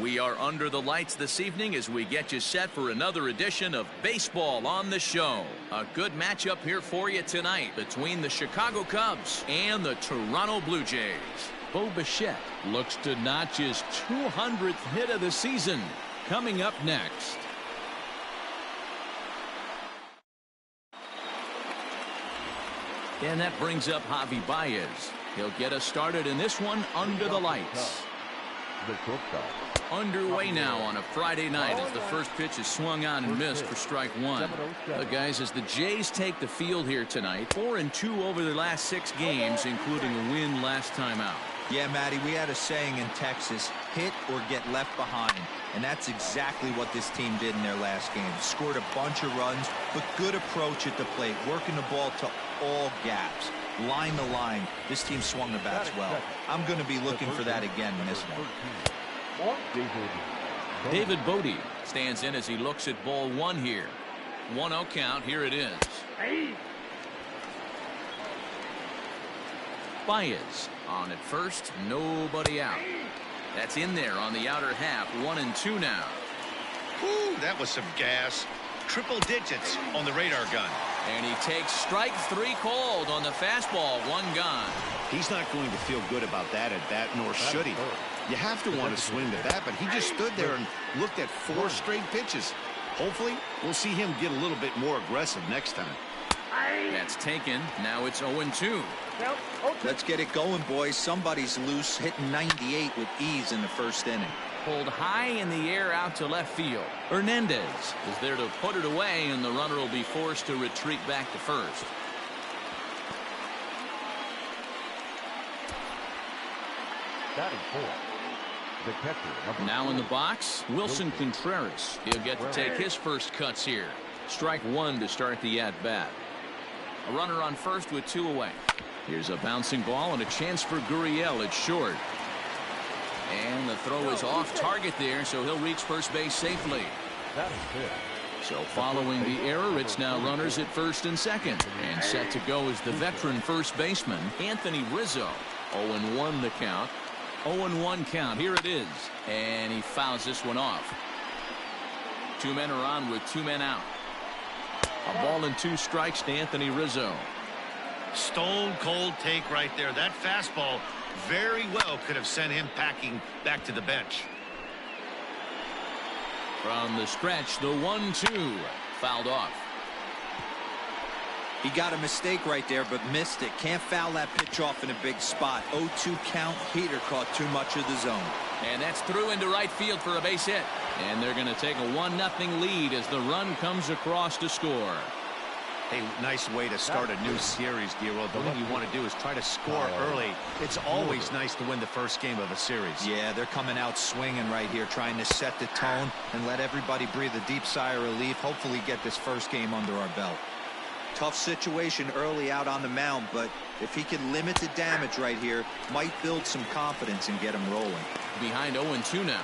We are under the lights this evening as we get you set for another edition of Baseball on the Show. A good matchup here for you tonight between the Chicago Cubs and the Toronto Blue Jays. Bo Bichette looks to notch his 200th hit of the season. Coming up next. And that brings up Javi Baez. He'll get us started in this one under the lights. Underway now on a Friday night as the first pitch is swung on and missed for strike one. But guys, as the Jays take the field here tonight, 4-2 over their last 6 games, including a win last time out. Yeah, Matty, we had a saying in Texas, hit or get left behind. And that's exactly what this team did in their last game. Scored a bunch of runs, but good approach at the plate, working the ball to all gaps. Line to line, this team swung the bats well. I'm going to be looking for that again in this one. David Bodie stands in as he looks at ball 1 here. 1-0 count. Here it is. Baez on at first. Nobody out. That's in there on the outer half. 1-2 now. Ooh, that was some gas. Triple digits on the radar gun. And he takes strike 3 called on the fastball. 1 gone. He's not going to feel good about that at bat, nor should he. You have to want to swing the bat, but he just stood there and looked at 4 straight pitches. Hopefully, we'll see him get a little bit more aggressive next time. That's taken. Now it's 0-2. Let's get it going, boys. Somebody's loose, hitting 98 with ease in the first inning. Pulled high in the air out to left field. Hernandez is there to put it away, and the runner will be forced to retreat back to first. Now in the box, Wilson Contreras. He'll get to take his first cuts here. Strike 1 to start the at-bat. A runner on first with 2 away. Here's a bouncing ball and a chance for Gurriel at short. And the throw is off target there, so he'll reach first base safely. So following the error, it's now runners at first and second. And set to go is the veteran first baseman, Anthony Rizzo. 0-1 the count. 0-1 count. Here it is. And he fouls this one off. 2 men are on with 2 men out. A ball and 2 strikes to Anthony Rizzo. Stone cold take right there. That fastball very well could have sent him packing back to the bench. From the stretch, the 1-2 fouled off. He got a mistake right there, but missed it. Can't foul that pitch off in a big spot. 0-2 count. Heater caught too much of the zone. And that's through into right field for a base hit. And they're going to take a 1-0 lead as the run comes across to score. Hey, nice way to start a new series, Dero. The thing you want to do is try to score early. It's always nice to win the first game of a series. Yeah, they're coming out swinging right here, trying to set the tone and let everybody breathe a deep sigh of relief. Hopefully get this first game under our belt. Tough situation early out on the mound, but if he can limit the damage right here, might build some confidence and get him rolling. Behind 0-2 now.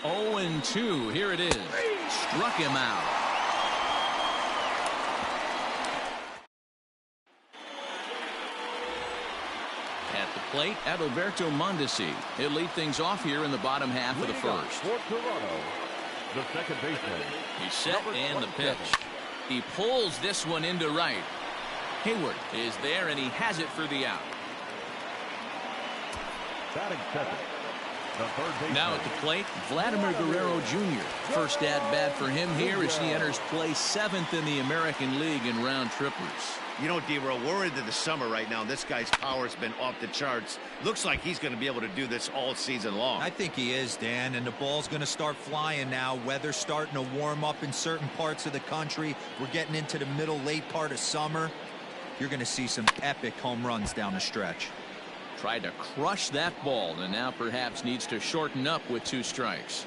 0-2. Here it is. Struck him out. At the plate, Adalberto Mondesi. He'll lead things off here in the bottom half of the first. For Toronto, the second baseman. He's set and the pitch. He pulls this one into right. Hayward is there, and he has it for the out. Batting second. Now at the plate, Vladimir Guerrero Jr. First at bat for him here as he enters play 7th in the American League in round trippers. You know, Dero, we're into the summer right now. This guy's power's been off the charts. Looks like he's going to be able to do this all season long. I think he is, Dan, and the ball's going to start flying now. Weather's starting to warm up in certain parts of the country. We're getting into the middle, late part of summer. You're going to see some epic home runs down the stretch. Tried to crush that ball, and now perhaps needs to shorten up with 2 strikes.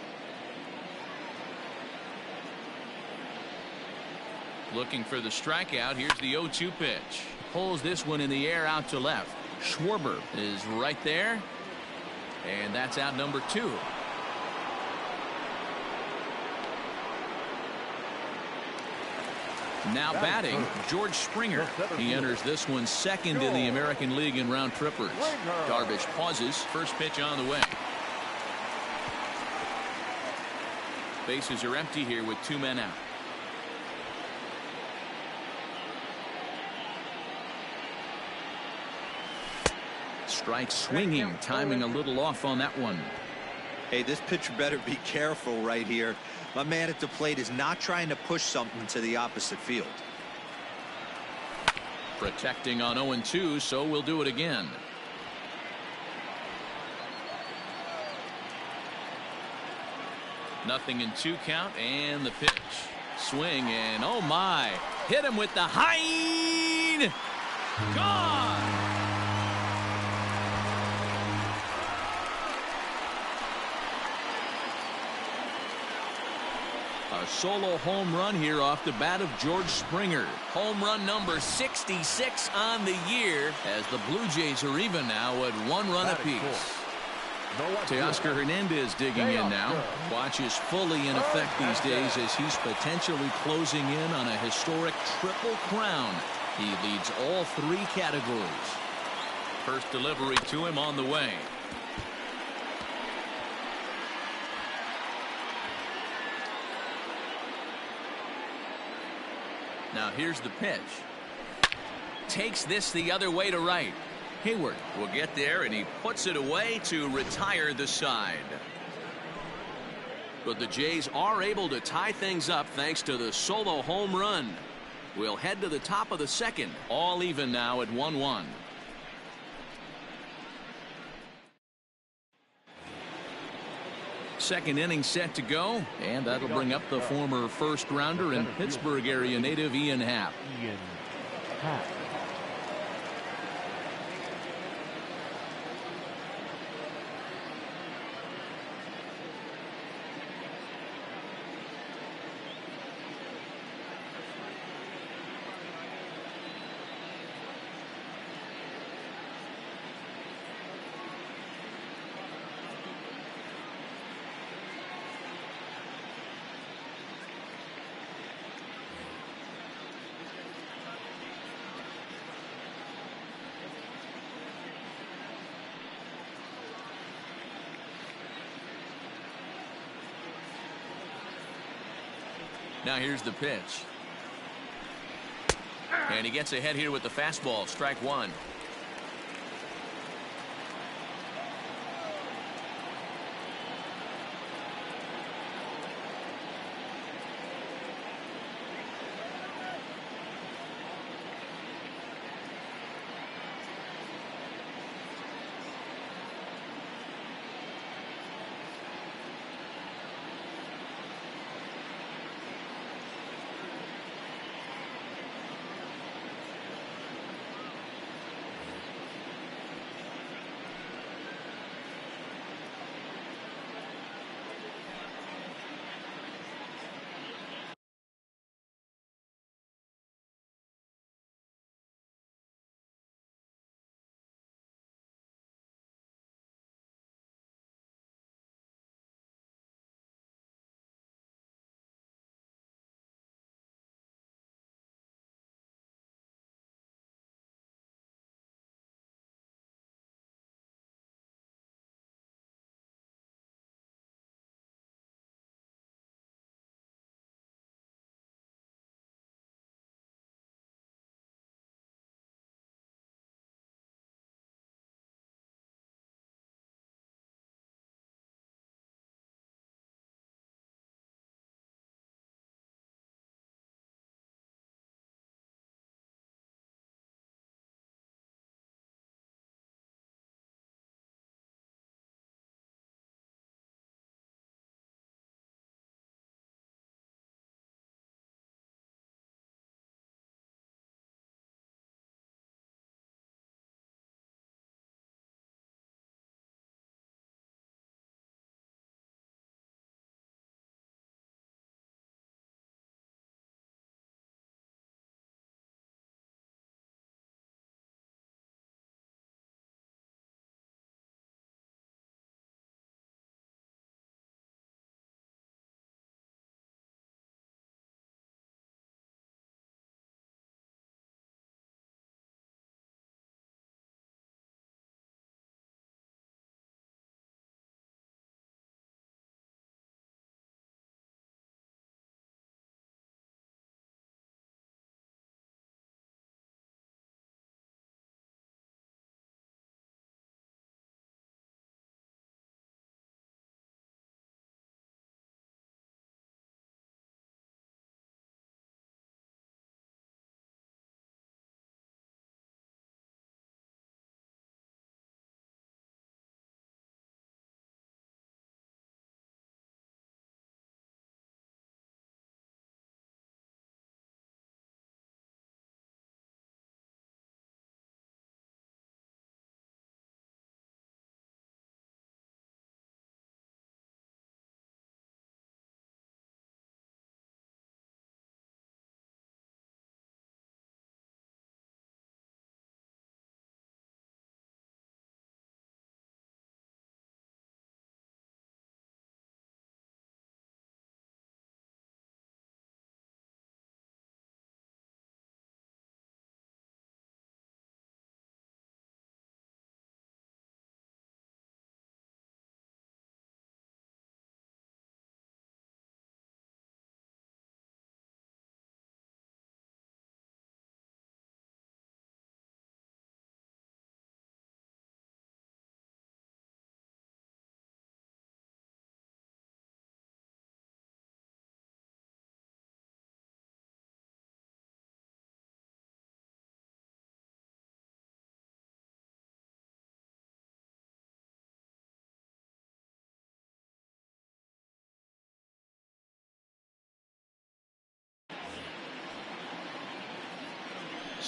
Looking for the strikeout. Here's the 0-2 pitch. Pulls this one in the air out to left. Schwarber is right there. And that's out number 2. Now batting, George Springer. He enters this one 2nd in the American League in round trippers. Darvish pauses. First pitch on the way. Bases are empty here with 2 men out. Strike swinging, timing a little off on that one. Hey, this pitcher better be careful right here. My man at the plate is not trying to push something to the opposite field. Protecting on 0-2, so we'll do it again. Nothing in 2 count, and the pitch. Swing, and oh my. Hit him with the Hein. Gone. A solo home run here off the bat of George Springer. Home run number 66 on the year, as the Blue Jays are even now at 1 run apiece. Teoscar Hernandez digging in now. Watch is fully in effect these days as he's potentially closing in on a historic triple crown. He leads all 3 categories. First delivery to him on the way. Now here's the pitch. Takes this the other way to right. Hayward will get there, and he puts it away to retire the side. But the Jays are able to tie things up thanks to the solo home run. We'll head to the top of the second. All even now at 1-1. Second inning set to go, and that'll bring up the former first rounder and Pittsburgh area native Ian Happ. Now here's the pitch. And he gets ahead here with the fastball. Strike 1.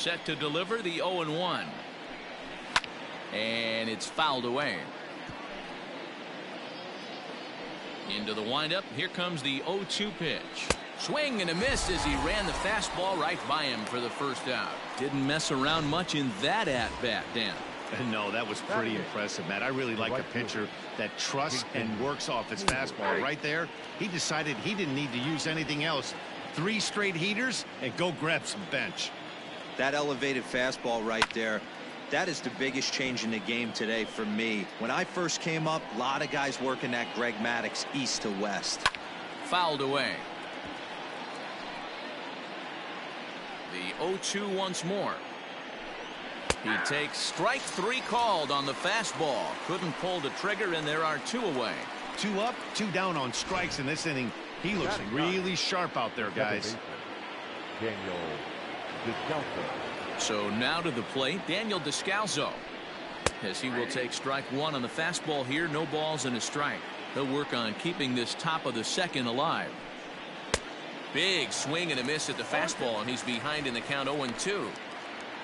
Set to deliver the 0-1. And it's fouled away. Into the windup. Here comes the 0-2 pitch. Swing and a miss as he ran the fastball right by him for the first out. Didn't mess around much in that at-bat, Dan. No, that was pretty impressive, Matt. I really like a pitcher that trusts and works off his fastball. Right there, he decided he didn't need to use anything else. 3 straight heaters and go grab some bench. That elevated fastball right there, that is the biggest change in the game today for me. When I first came up, a lot of guys working that Greg Maddux east to west. Fouled away. The 0-2 once more. He takes strike 3 called on the fastball. Couldn't pull the trigger, and there are 2 away. 2 up, 2 down on strikes in this inning. He looks really sharp out there, guys. Daniel Descalso. So now to the plate, Daniel Descalso, as he will take strike 1 on the fastball here. No balls and a strike. He'll work on keeping this top of the second alive. Big swing and a miss at the fastball, and he's behind in the count 0-2.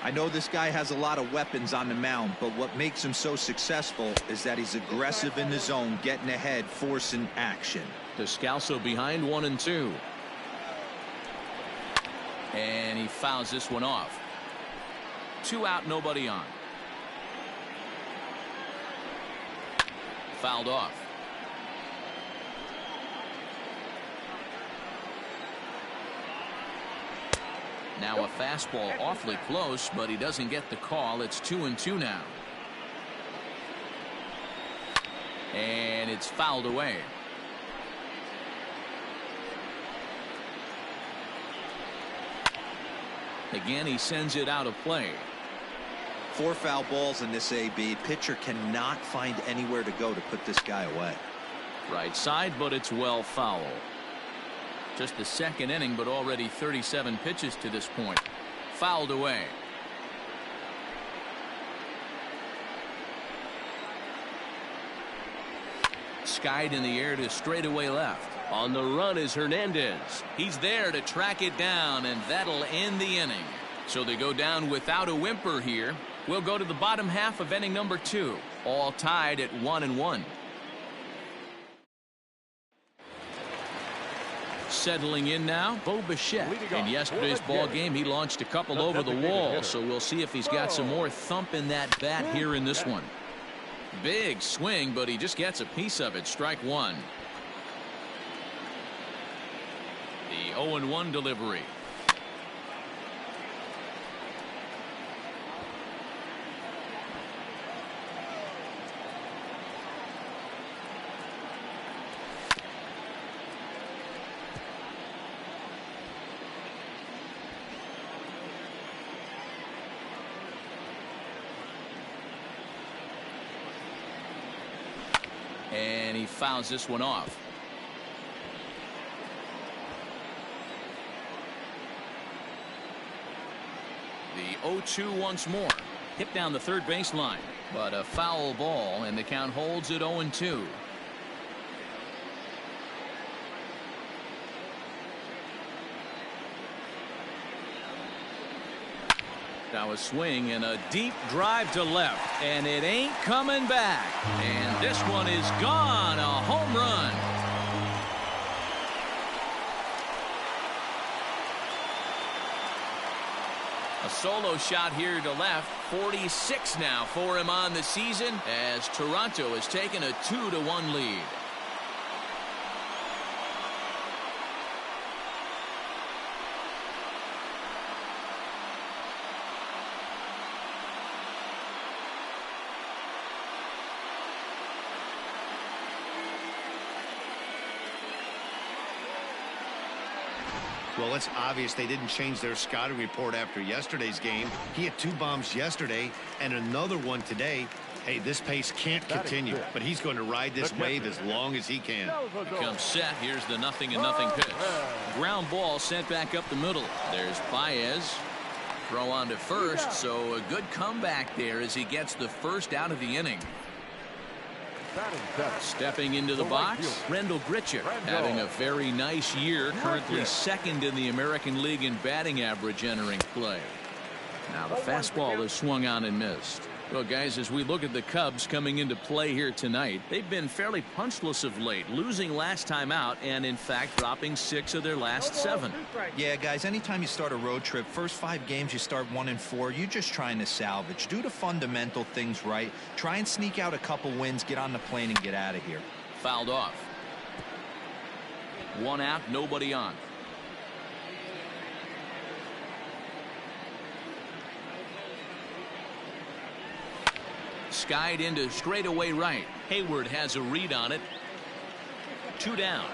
I know this guy has a lot of weapons on the mound, but what makes him so successful is that he's aggressive in the zone, getting ahead, forcing action. Descalso behind 1-2. And he fouls this one off. 2 out, nobody on. Fouled off. Now a fastball awfully close, but he doesn't get the call. It's 2-2 now. And it's fouled away. Again, he sends it out of play. 4 foul balls in this AB. Pitcher cannot find anywhere to go to put this guy away. Right side, but it's well foul. Just the second inning, but already 37 pitches to this point. Fouled away. Skied in the air to straightaway left. On the run is Hernandez. He's there to track it down, and that'll end the inning. So they go down without a whimper here. We'll go to the bottom half of inning number 2. All tied at 1-1. Settling in now, Bo Bichette. In yesterday's ball game, he launched a couple over the wall, so we'll see if he's got some more thump in that bat here in this one. Big swing, but he just gets a piece of it. Strike 1. The 0-1 delivery. And he fouls this one off. The 0-2 once more. Hit down the third baseline, but a foul ball, and the count holds at 0-2. Now a swing and a deep drive to left, and it ain't coming back. And this one is gone. A home run. A solo shot here to left. 46 now for him on the season, as Toronto has taken a 2-1 lead. Well, it's obvious they didn't change their scouting report after yesterday's game. He had 2 bombs yesterday and another one today. Hey, this pace can't continue, but he's going to ride this wave as long as he can. Comes set. Here's the 0-0 pitch. Ground ball sent back up the middle. There's Baez. Throw on to first, so a good comeback there as he gets the first out of the inning. Stepping into the box, Rendell Gritcher, having a very nice year, currently second in the American League in batting average entering play. Now the fastball is swung on and missed. Well, guys, as we look at the Cubs coming into play here tonight, they've been fairly punchless of late, losing last time out and, in fact, dropping 6 of their last 7. Yeah, guys, anytime you start a road trip, first 5 games you start 1-4, you're just trying to salvage. Do the fundamental things right. Try and sneak out a couple wins, get on the plane, and get out of here. Fouled off. 1 out, nobody on. Skied into straightaway right. Hayward has a read on it. 2 down.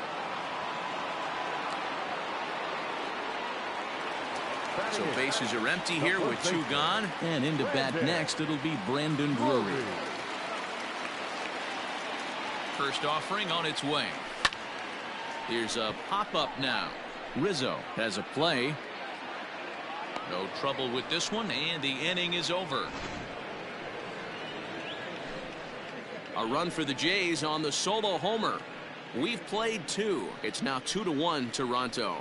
So bases are empty here with 2 gone. And into bat next, it'll be Brandon Drury. First offering on its way. Here's a pop-up now. Rizzo has a play. No trouble with this one, and the inning is over. A run for the Jays on the solo homer. We've played 2. It's now 2-1 Toronto.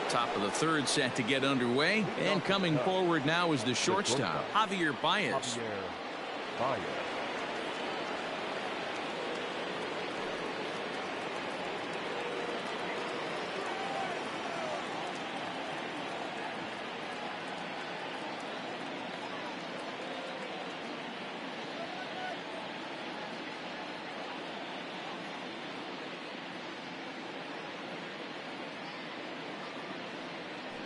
Top of the 3rd set to get underway, and coming forward now is the shortstop, Javier Baez.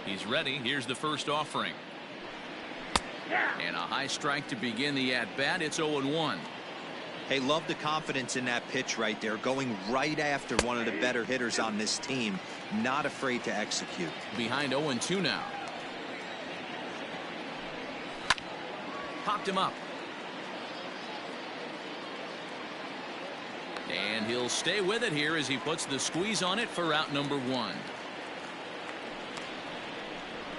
He's ready. Here's the first offering. And a high strike to begin the at-bat. It's 0-1. Hey, love the confidence in that pitch right there. Going right after one of the better hitters on this team. Not afraid to execute. Behind 0-2 now. Popped him up. And he'll stay with it here as he puts the squeeze on it for out number 1.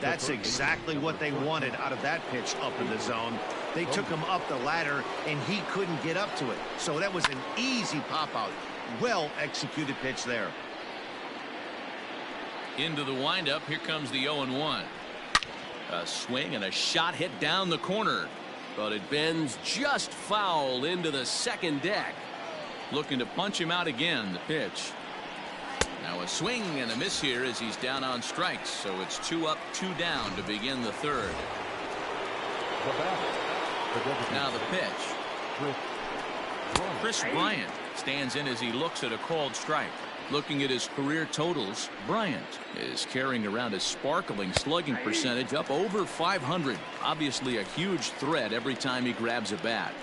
That's exactly what they wanted out of that pitch up in the zone. They took him up the ladder, and he couldn't get up to it. So that was an easy pop-out. Well-executed pitch there. Into the windup. Here comes the 0-1. A swing and a shot hit down the corner. But it bends just foul into the second deck. Looking to punch him out again. The pitch. Now a swing and a miss here as he's down on strikes. So it's 2 up, 2 down to begin the 3rd. Now the pitch. Chris Bryant stands in as he looks at a called strike. Looking at his career totals, Bryant is carrying around a sparkling slugging percentage up over 500. Obviously a huge threat every time he grabs a bat.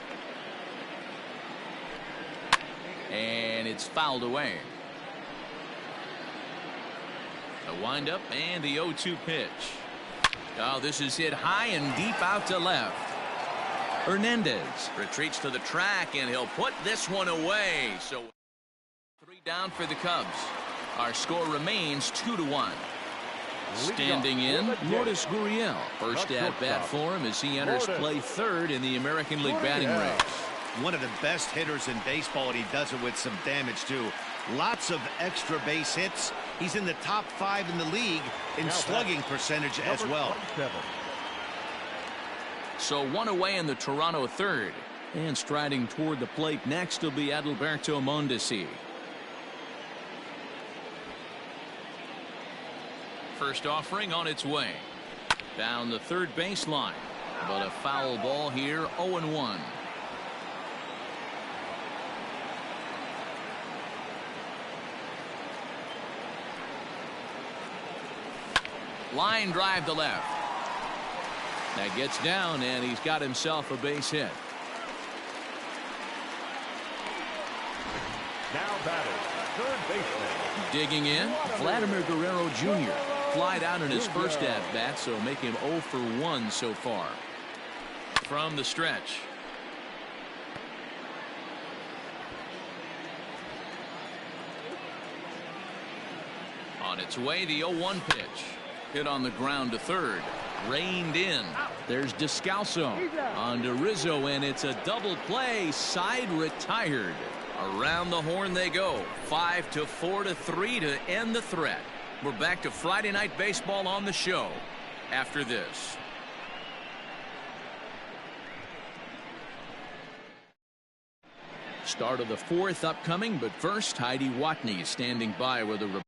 And it's fouled away. The windup and the 0-2 pitch. Oh, this is hit high and deep out to left. Hernandez retreats to the track, and he'll put this one away. So 3 down for the Cubs. Our score remains 2-1. Standing in, Lourdes Gurriel. First at bat for him as he enters play 3rd in the American League batting race. One of the best hitters in baseball, and he does it with some damage too. Lots of extra base hits. He's in the top 5 in the league in slugging percentage as well. So 1 away in the Toronto 3rd. And striding toward the plate next will be Adalberto Mondesi. First offering on its way. Down the 3rd baseline. But a foul ball here, 0-1. Line drive to left. That gets down, and he's got himself a base hit. Now batting, 3rd baseman. Digging in, Vladimir Guerrero Jr. Flied out in his first at-bat, so make him 0 for 1 so far. From the stretch. On its way, the 0-1 pitch. Hit on the ground to 3rd. Reined in. There's Descalso. On to Rizzo, and it's a double play. Side retired. Around the horn they go. 5-4 to 3 to end the threat. We're back to Friday Night Baseball on the show after this. Start of the fourth upcoming, but first, Heidi Watney standing by with a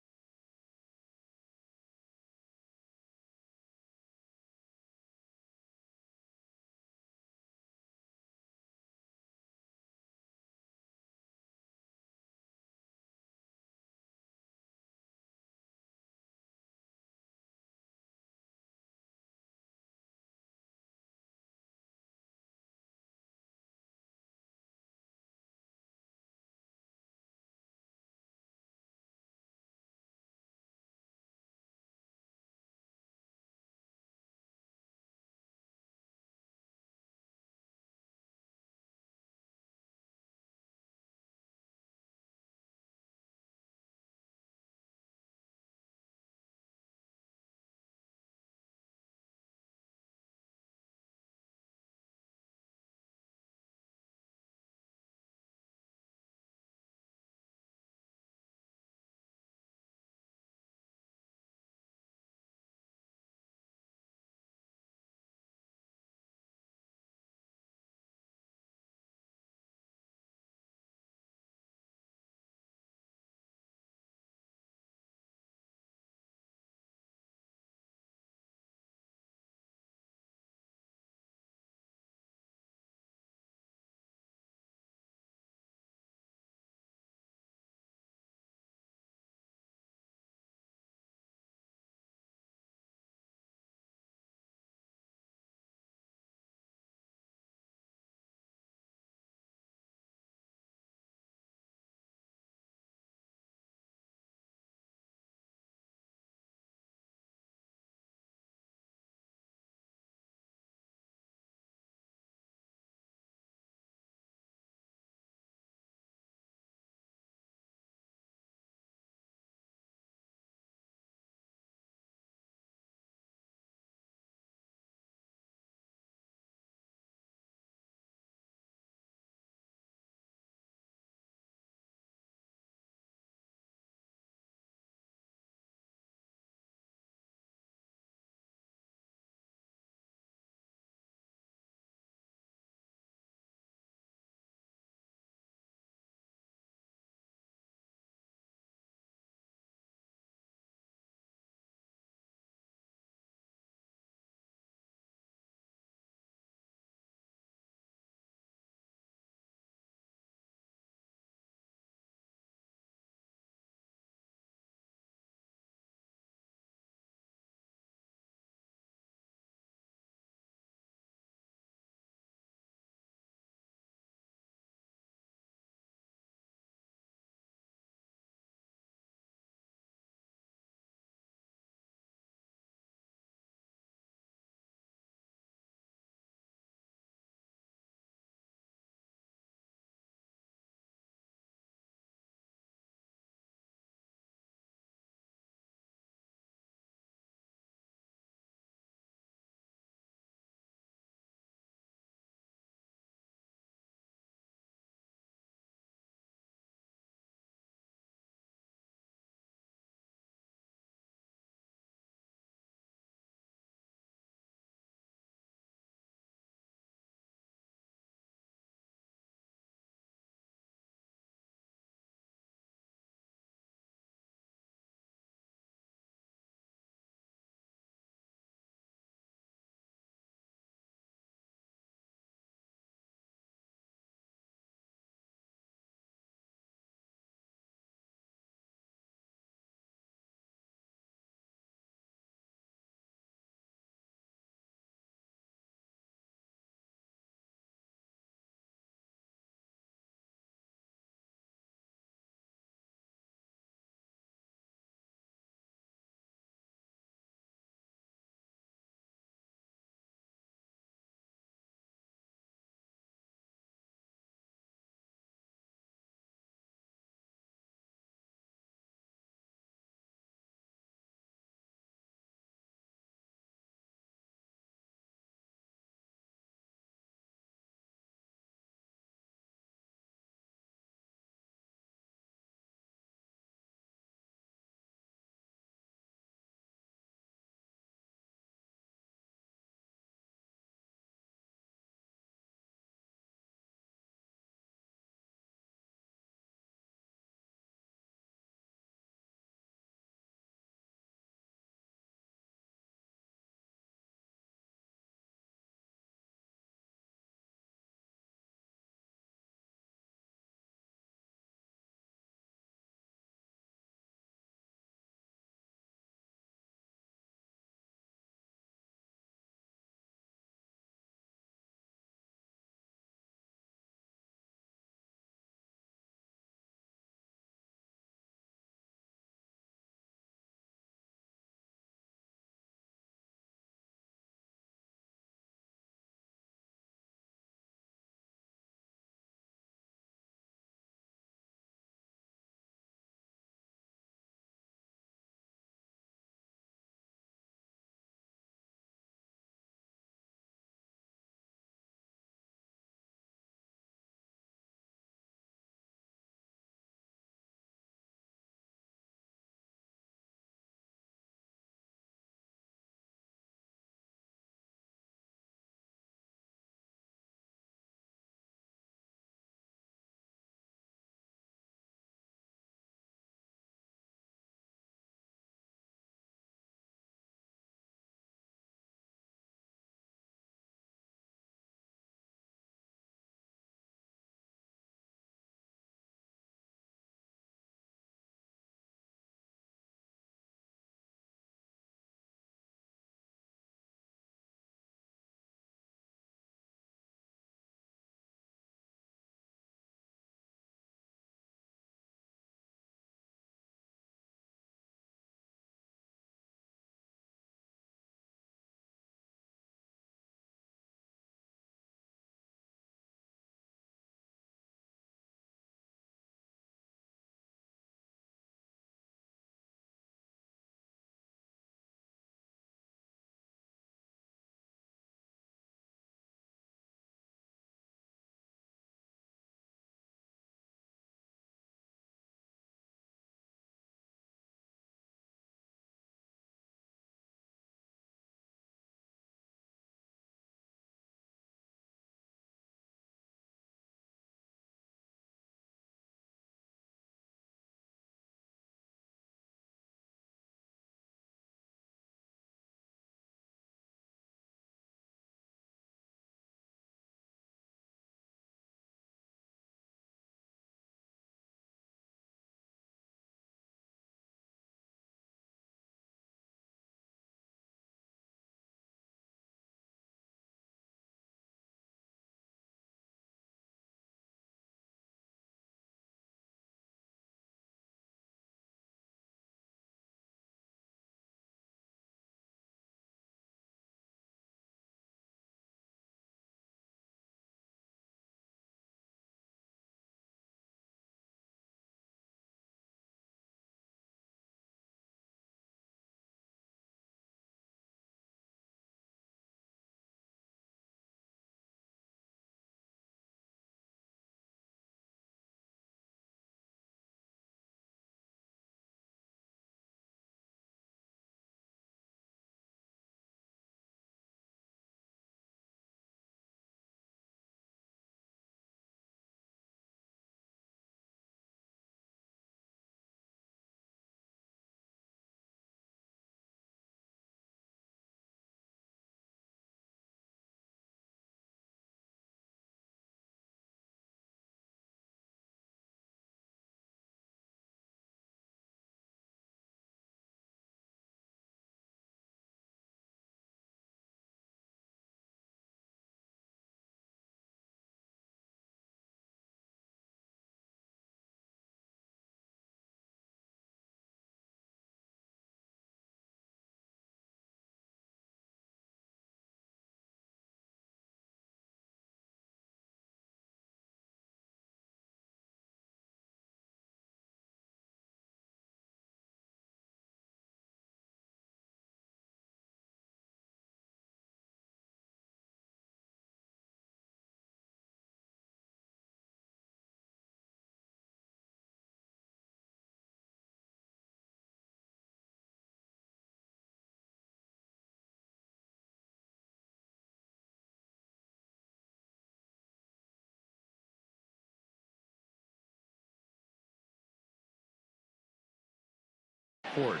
report.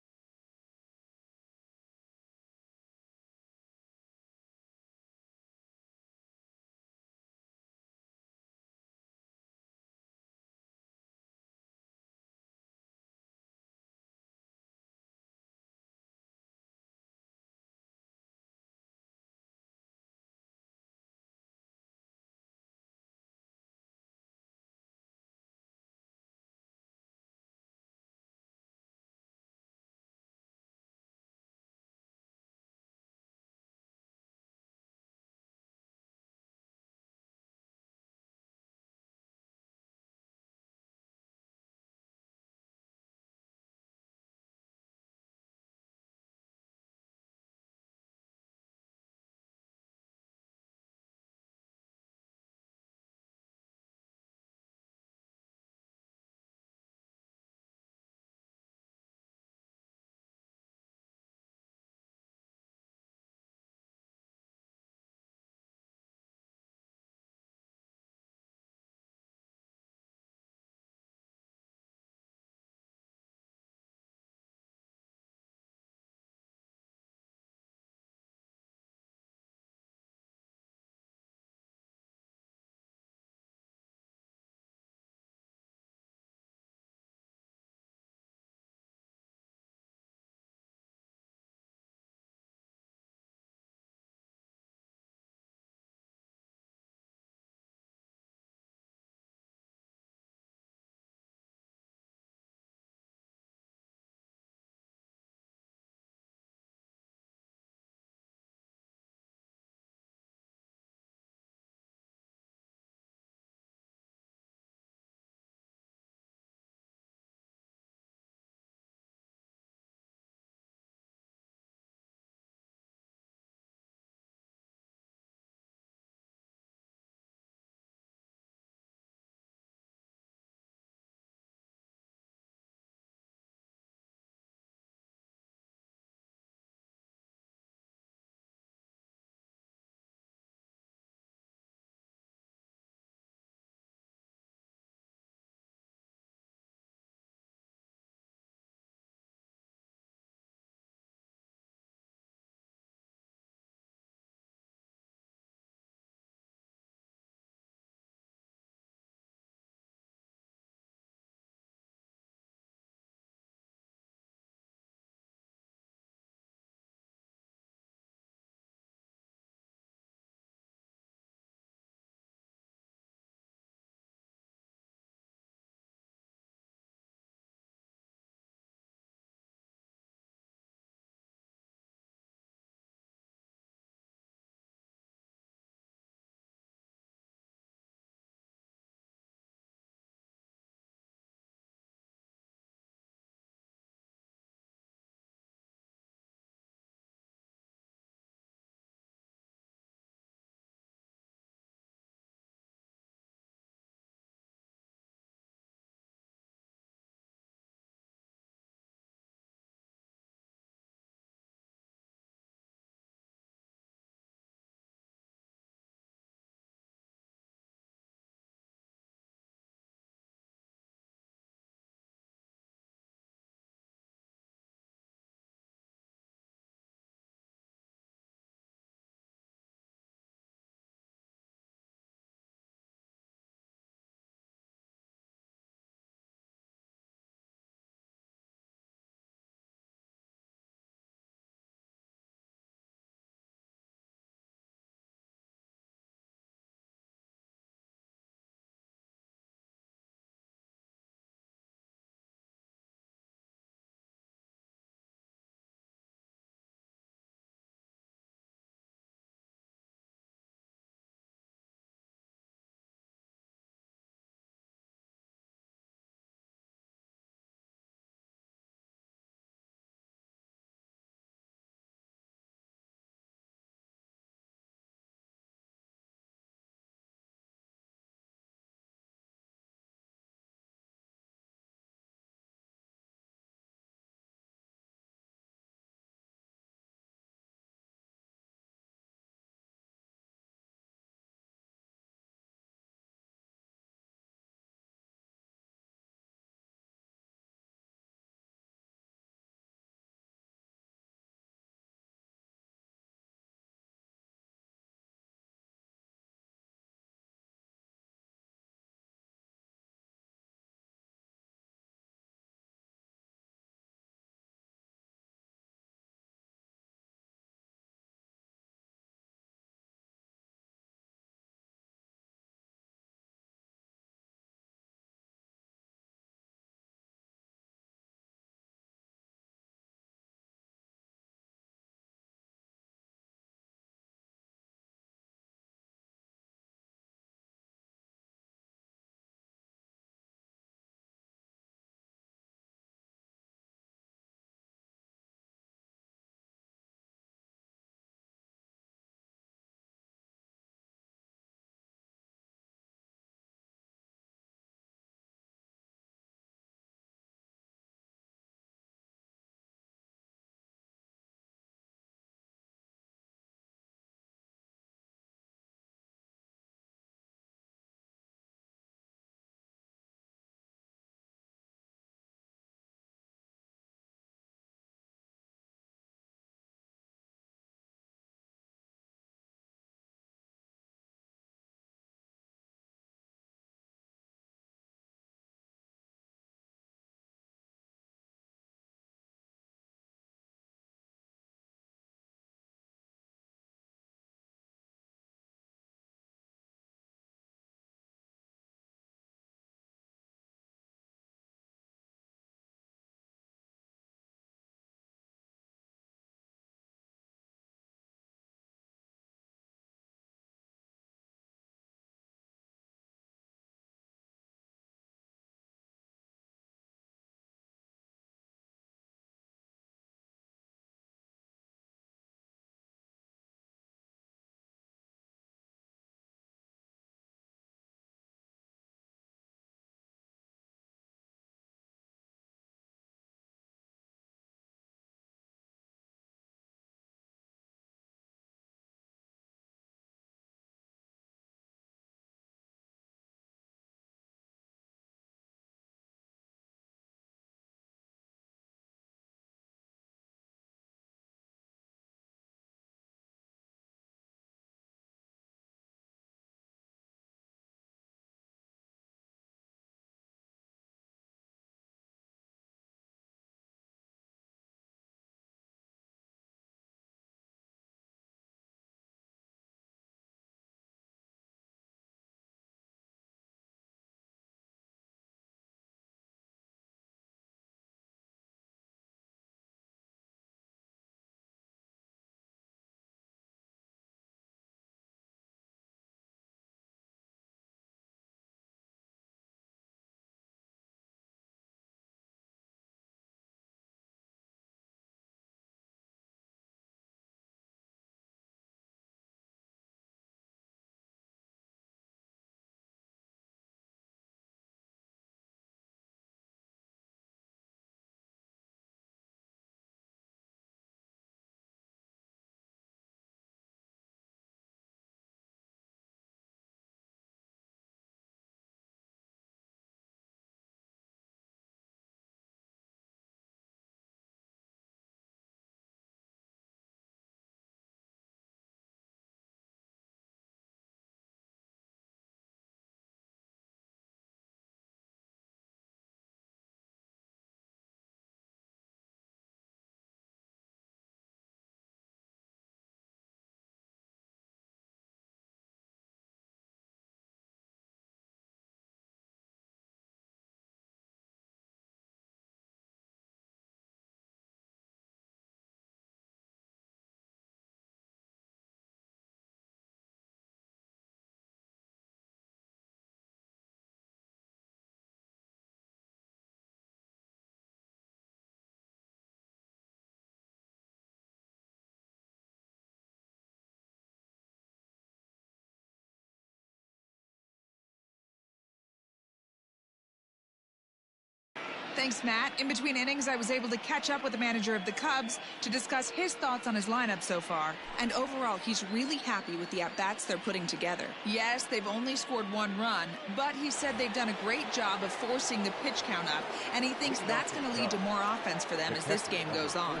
Thanks, Matt. In between innings, I was able to catch up with the manager of the Cubs to discuss his thoughts on his lineup so far. And overall, he's really happy with the at-bats they're putting together. Yes, they've only scored 1 run, but he said they've done a great job of forcing the pitch count up, and he thinks that's going to lead to more offense for them as this game goes on.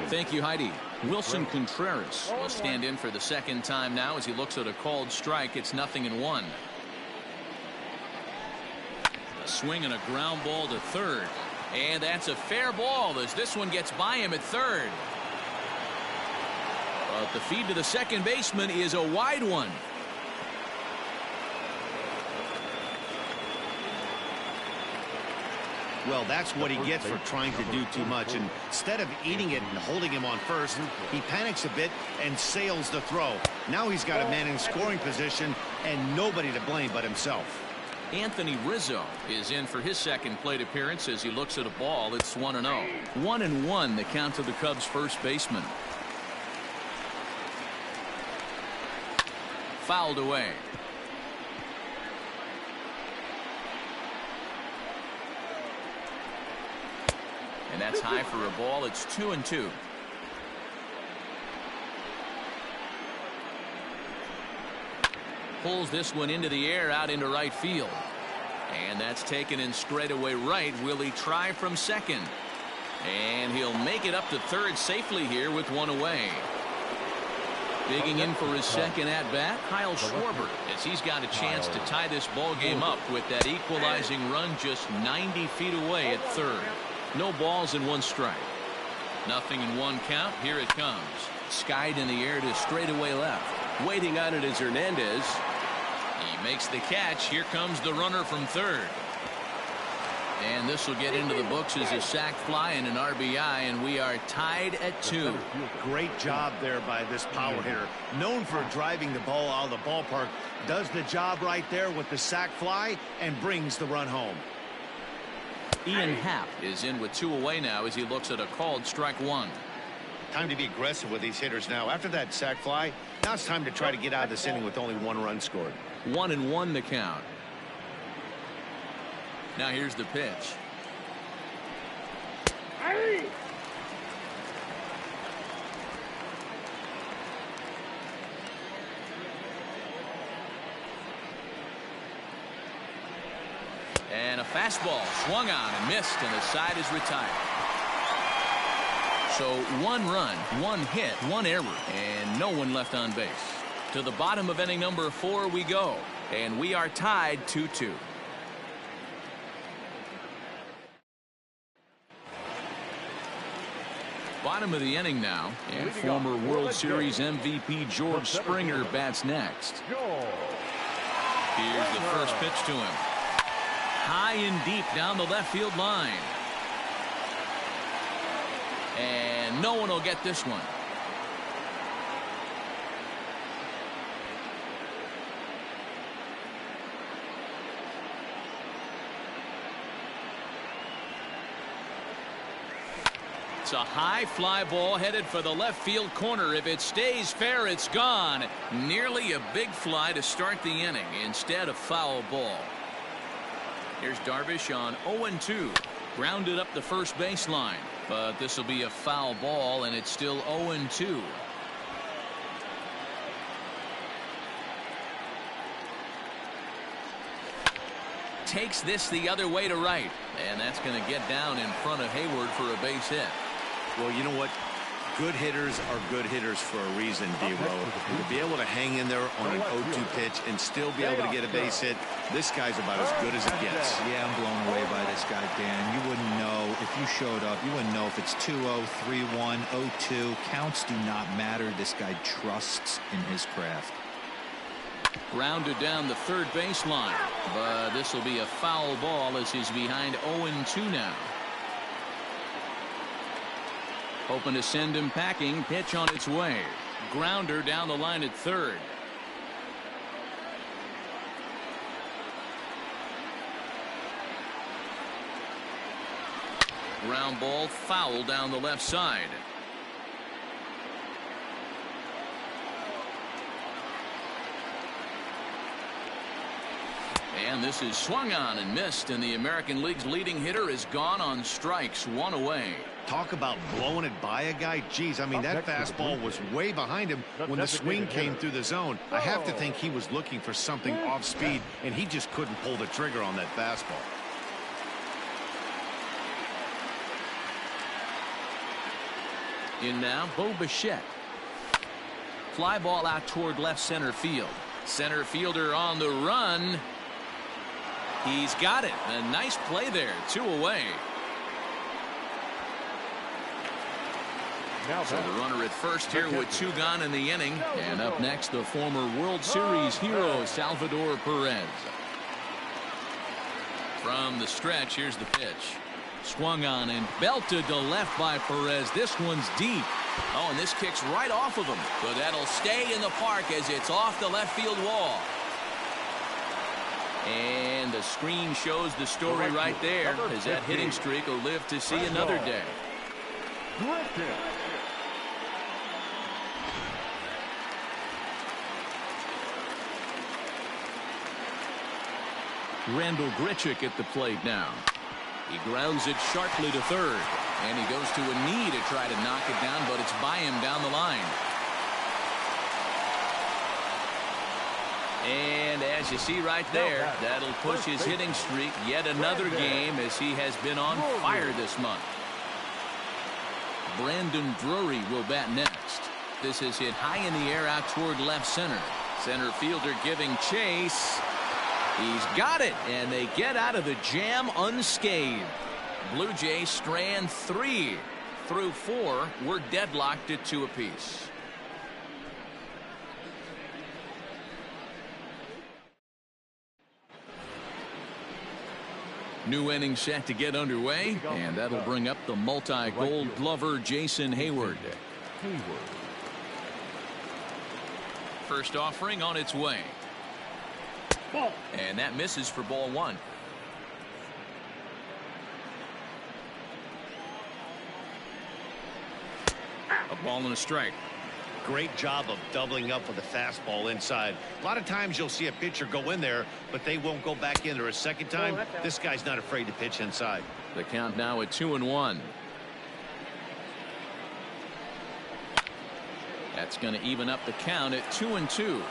Thank you, Heidi. Wilson Contreras will stand in for the second time now as he looks at a called strike. It's 0-1. A swing and a ground ball to third. And that's a fair ball as this one gets by him at third. But the feed to the second baseman is a wide one. Well, that's what he gets for trying to do too much. And instead of eating it and holding him on first, he panics a bit and sails the throw. Now he's got a man in scoring position and nobody to blame but himself. Anthony Rizzo is in for his second plate appearance as he looks at a ball. It's 1-0. 1-1 the count to the Cubs first baseman. Fouled away. And that's high for a ball. It's 2-2. Pulls this one into the air out into right field. And that's taken in straightaway right. Will he try from second? And he'll make it up to third safely here with one away. Digging in for his second at-bat, Kyle Schwarber, as he's got a chance to tie this ball game up with that equalizing run just 90 feet away at third. No balls and 1 strike. 0-1 count. Here it comes. Skied in the air to straightaway left. Waiting on it is Hernandez. He makes the catch. Here comes the runner from third. And this will get into the books as a sac fly and an RBI, and we are tied at 2. Great job there by this power hitter. Known for driving the ball out of the ballpark. Does the job right there with the sac fly and brings the run home. Ian Happ is in with 2 away now as he looks at a called strike 1. Time to be aggressive with these hitters now. After that sac fly, now it's time to try to get out of this inning with only 1 run scored. 1-1 the count. Now here's the pitch. And a fastball swung on and missed, and the side is retired. So 1 run, 1 hit, 1 error, and no one left on base. To the bottom of inning number 4 we go, and we are tied 2-2. Bottom of the inning now, and former World Series MVP George Springer bats next. Here's the first pitch to him. High and deep down the left field line. And no one will get this one. It's a high fly ball headed for the left field corner. If it stays fair, it's gone. Nearly a big fly to start the inning. Instead, a foul ball. Here's Darvish on 0-2. Grounded up the first baseline. But this will be a foul ball, and it's still 0-2. Takes this the other way to right. And that's going to get down in front of Hayward for a base hit. Well, you know what? Good hitters are good hitters for a reason, D-Row. To be able to hang in there on an 0-2 pitch and still be able to get a base hit, this guy's about as good as it gets. Yeah, I'm blown away by this guy, Dan. You wouldn't know if you showed up. You wouldn't know if it's 2-0, 3-1, 0-2. Counts do not matter. This guy trusts in his craft. Grounded down the third baseline, but this will be a foul ball as he's behind 0-2 now. Hoping to send him packing. Pitch on its way. Grounder down the line at third. Ground ball foul down the left side. And this is swung on and missed, and the American League's leading hitter is gone on strikes, one away. Talk about blowing it by a guy. Geez, I mean, that fastball was way behind him when the swing came through the zone. I have to think he was looking for something off speed, and he just couldn't pull the trigger on that fastball. In now, Bo Bichette. Fly ball out toward left center field. Center fielder on the run. He's got it. A nice play there. 2 away. So the runner at first here with 2 gone in the inning. And up next, the former World Series hero, Salvador Perez. From the stretch, here's the pitch. Swung on and belted to left by Perez. This one's deep. Oh, and this kicks right off of him. So that'll stay in the park as it's off the left field wall. And the screen shows the story right there, as that hitting streak will live to see another day. Randall Grichuk at the plate now. He grounds it sharply to third, and he goes to a knee to try to knock it down, but it's by him down the line. And as you see right there, that'll push his hitting streak yet another game, as he has been on fire this month. Brandon Drury will bat next. This is hit high in the air out toward left center. Center fielder giving chase. He's got it, and they get out of the jam unscathed. Blue Jays strand 3 through 4. We're deadlocked at 2 apiece. New inning set to get underway, and that'll bring up the multi-gold glover Jason Hayward. First offering on its way. And that misses for ball 1. A ball and a strike. Great job of doubling up with a fastball inside. A lot of times you'll see a pitcher go in there, but they won't go back in there a second time. This guy's not afraid to pitch inside. The count now at 2-1. That's going to even up the count at 2-2.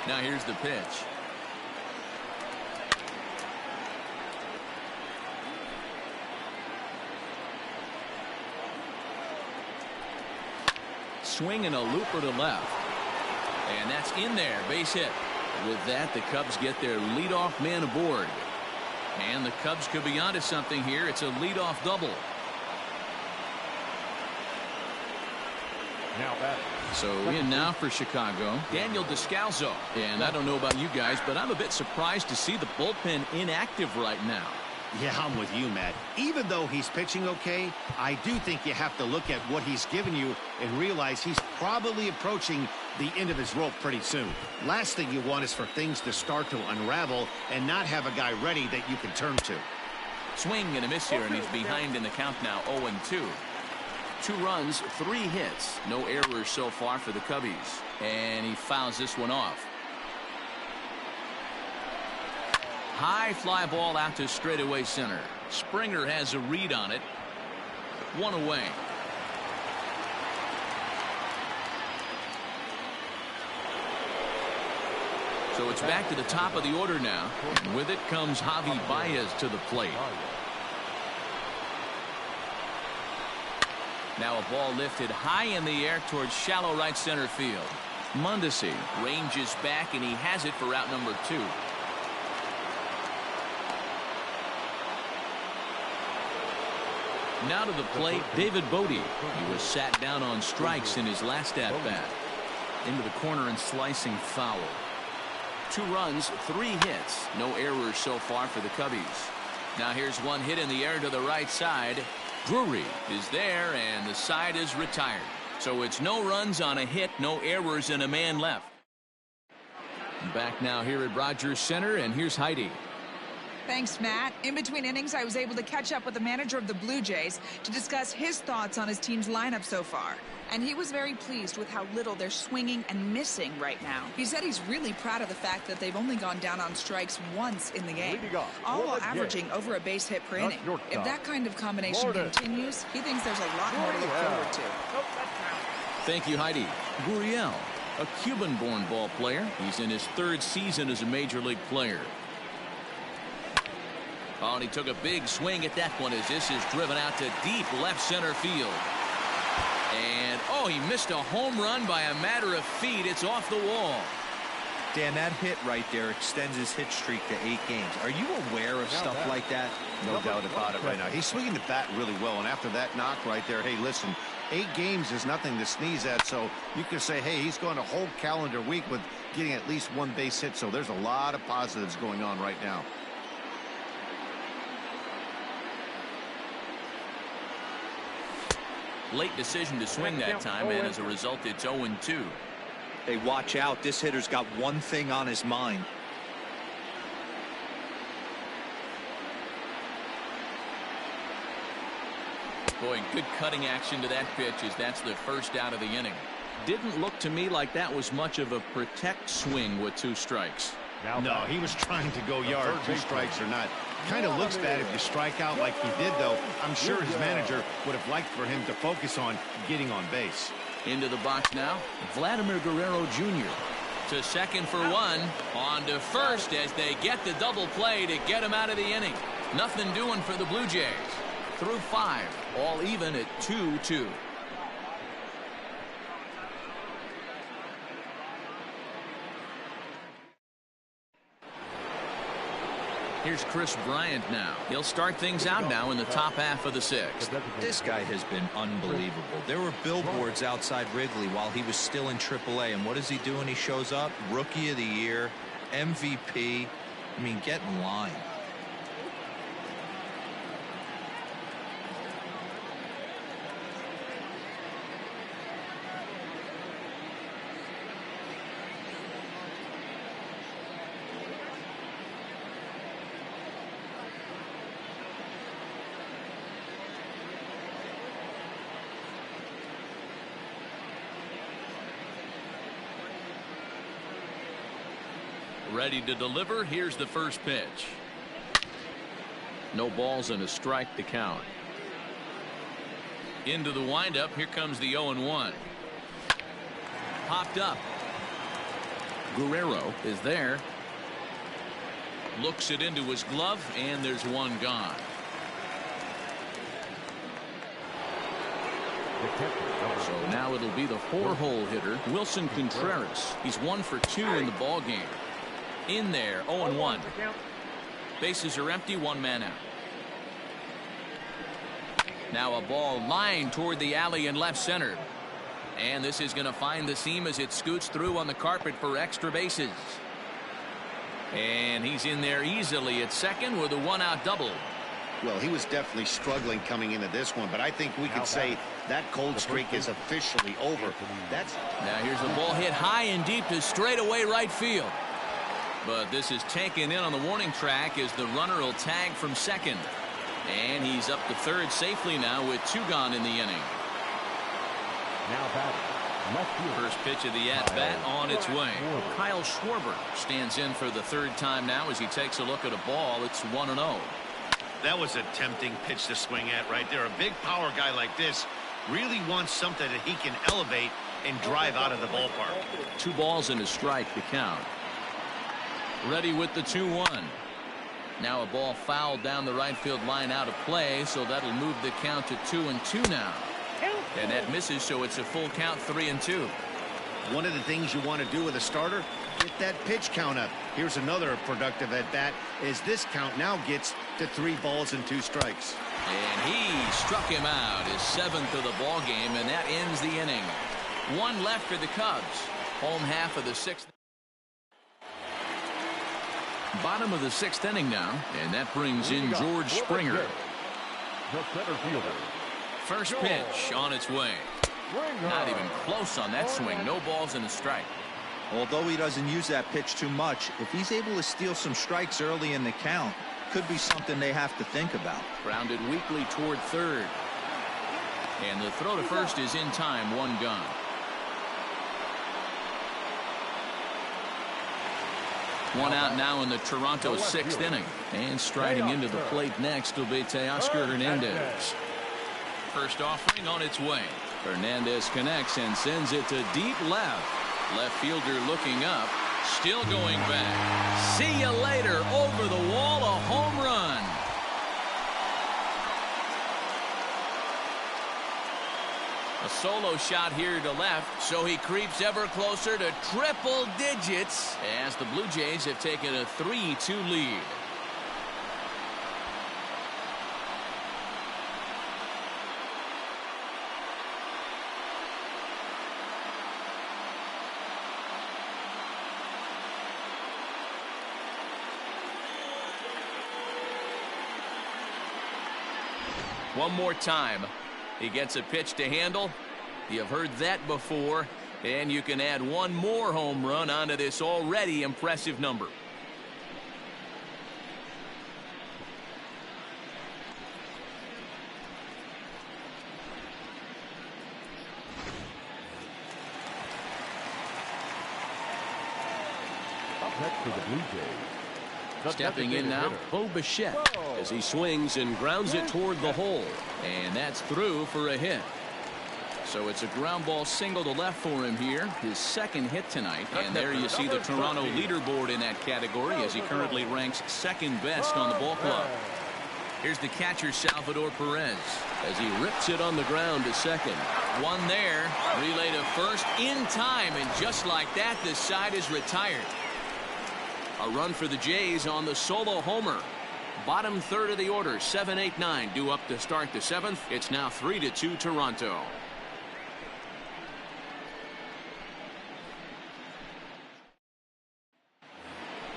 Now here's the pitch. Swing and a looper to left. And that's in there. Base hit. With that, the Cubs get their leadoff man aboard. And the Cubs could be onto something here. It's a leadoff double. So in now for Chicago, Daniel Descalso. And I don't know about you guys, but I'm a bit surprised to see the bullpen inactive right now. Yeah, I'm with you, Matt. Even though he's pitching okay, I do think you have to look at what he's given you and realize he's probably approaching the end of his rope pretty soon. Last thing you want is for things to start to unravel and not have a guy ready that you can turn to. Swing and a miss here, and he's behind in the count now, 0-2. 2 runs, 3 hits. No errors so far for the Cubbies. And he fouls this one off. High fly ball out to straightaway center. Springer has a read on it. 1 away. So it's back to the top of the order now. And with it comes Javi Baez to the plate. Now a ball lifted high in the air towards shallow right center field. Mondesi ranges back, and he has it for out number 2. Now to the plate, David Bodie. He was sat down on strikes in his last at-bat. Into the corner and slicing foul. 2 runs, 3 hits. No errors so far for the Cubbies. Now here's one hit in the air to the right side. Drury is there, and the side is retired. So it's no runs on a hit, no errors, and a man left. Back now here at Rogers Center, and here's Heidi. Thanks, Matt. In between innings, I was able to catch up with the manager of the Blue Jays to discuss his thoughts on his team's lineup so far. And he was very pleased with how little they're swinging and missing right now. He said he's really proud of the fact that they've only gone down on strikes once in the game, all while averaging over a base hit per inning. If that kind of combination continues, he thinks there's a lot more to look forward to. Thank you, Heidi. Gurriel, a Cuban-born ball player. He's in his 3rd season as a major league player. Oh, and he took a big swing at that one as this is driven out to deep left center field. And, oh, he missed a home run by a matter of feet. It's off the wall. Dan, that hit right there extends his hit streak to 8 games. Are you aware of stuff like that? No doubt about it right now. He's swinging the bat really well, and after that knock right there, hey, listen, 8 games is nothing to sneeze at, so you can say, hey, he's going a whole calendar week with getting at least 1 base hit, so there's a lot of positives going on right now. Late decision to swing that time, and as a result, it's 0-2. Hey, watch out. This hitter's got one thing on his mind. Boy, good cutting action to that pitch as that's the first out of the inning. Didn't look to me like that was much of a protect swing with 2 strikes. No, he was trying to go yard, 2 strikes or not. Kind of looks bad if you strike out like he did, though. I'm sure his manager would have liked for him to focus on getting on base. Into the box now, Vladimir Guerrero Jr. to second for 1. On to first as they get the double play to get him out of the inning. Nothing doing for the Blue Jays. Through 5, all even at 2-2. Here's Chris Bryant now. He'll start things out now in the top half of the 6th. This guy has been unbelievable. There were billboards outside Wrigley while he was still in AAA, and what is he doing? He shows up, Rookie of the Year, MVP. I mean, get in line. Ready to deliver. Here's the first pitch. No balls and a strike to count. Into the windup. Here comes the 0-1. Popped up. Guerrero is there. Looks it into his glove, and there's 1 gone. So now it'll be the 4-hole hitter, Wilson Contreras. He's 1 for 2 in the ball game. In there, 0-1. Bases are empty, 1 man out. Now a ball lined toward the alley in left center. And this is going to find the seam as it scoots through on the carpet for extra bases. And he's in there easily at second with a 1-out double. Well, he was definitely struggling coming into this one, but I think we could say that cold streak is officially over. Now here's a ball hit high and deep to straightaway right field. But this is taken in on the warning track as the runner will tag from second. And he's up to third safely now with 2 gone in the inning. Now batting. First pitch of the at-bat on its way. Kyle Schwarber stands in for the 3rd time now as he takes a look at a ball. It's 1-0. That was a tempting pitch to swing at right there. A big power guy like this really wants something that he can elevate and drive out of the ballpark. 2 balls and a strike to count. Ready with the 2-1. Now a ball fouled down the right field line out of play, so that'll move the count to 2-2 now. And that misses, so it's a full count, 3-2. One of the things you want to do with a starter, get that pitch count up. Here's another productive at bat as this count now gets to 3 balls and 2 strikes. And he struck him out, his 7th of the ball game, and that ends the inning. 1 left for the Cubs. Home half of the 6th. Bottom of the 6th inning now, and that brings in George Springer. The center fielder. First pitch on its way. Not even close on that swing. No balls and a strike. Although he doesn't use that pitch too much, if he's able to steal some strikes early in the count, could be something they have to think about. Grounded weakly toward third. And the throw to first is in time, one gone. One out now in the Toronto sixth inning. And striding into the plate next will be Teoscar Hernandez. First offering on its way. Hernandez connects and sends it to deep left. Left fielder looking up. Still going back. See you later. Over the wall, a home run. A solo shot here to left, so he creeps ever closer to triple digits as the Blue Jays have taken a 3-2 lead. One more time. He gets a pitch to handle. You've heard that before. And you can add one more home run onto this already impressive number. Up next for the Blue Jays. Stepping in now, Bo Bichette, as he swings and grounds it toward the hole. And that's through for a hit. So it's a ground ball single to left for him here. His second hit tonight. And there you see the Toronto leaderboard in that category as he currently ranks second best on the ball club. Here's the catcher, Salvador Perez, as he rips it on the ground to second. One there. Relay to first in time. And just like that, the side is retired. A run for the Jays on the solo homer. Bottom third of the order, 7, 8, 9 due up to start the seventh. It's now 3-2 Toronto.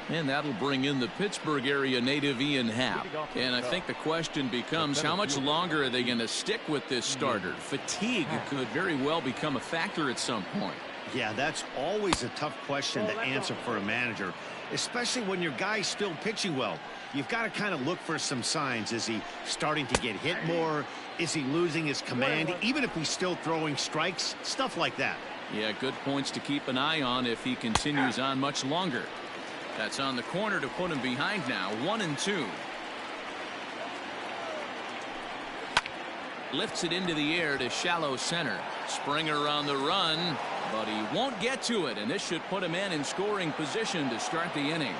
And that'll bring in the Pittsburgh area native Ian Happ. And I think the question becomes, how much longer are they going to stick with this starter? Fatigue could very well become a factor at some point. Yeah, that's always a tough question to answer for a manager, especially when your guy's still pitching well. You've got to kind of look for some signs. Is he starting to get hit more? Is he losing his command, even if he's still throwing strikes? Stuff like that. Yeah, good points to keep an eye on if he continues on much longer. That's on the corner to put him behind now, 1-2. Lifts it into the air to shallow center. Springer on the run, but he won't get to it, and this should put him in scoring position to start the inning.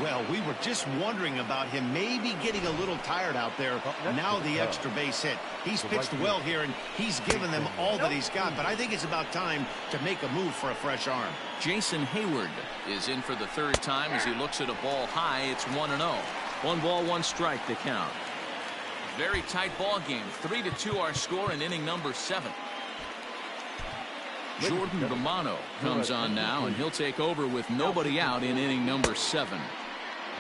Well, we were just wondering about him maybe getting a little tired out there. Now the extra base hit. He's pitched well here, and he's given them all that he's got, but I think it's about time to make a move for a fresh arm. Jason Hayward is in for the third time as he looks at a ball high. It's 1-0. 1 ball, 1 strike to count. Very tight ball game. 3-2 our score in inning number 7. Jordan Romano comes on now, and he'll take over with nobody out in inning number 7.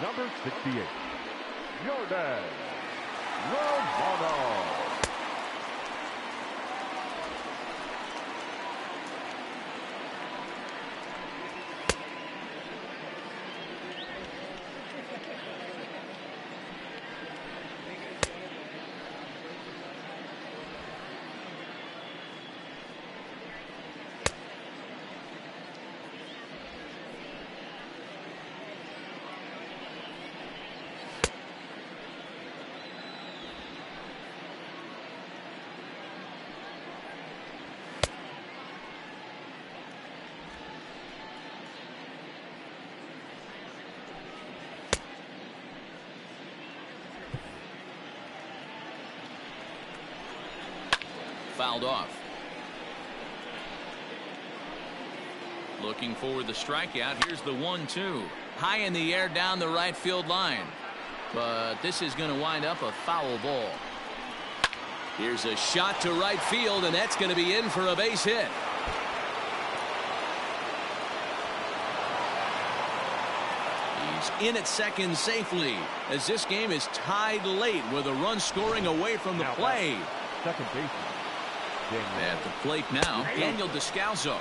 Number 68, Jordan Romano. Fouled off. Looking for the strikeout. Here's the 1-2. High in the air down the right field line. But this is going to wind up a foul ball. Here's a shot to right field, and that's going to be in for a base hit. He's in at second safely as this game is tied late with a run scoring away from the play. Second baseman. At the plate now, Daniel Descalso,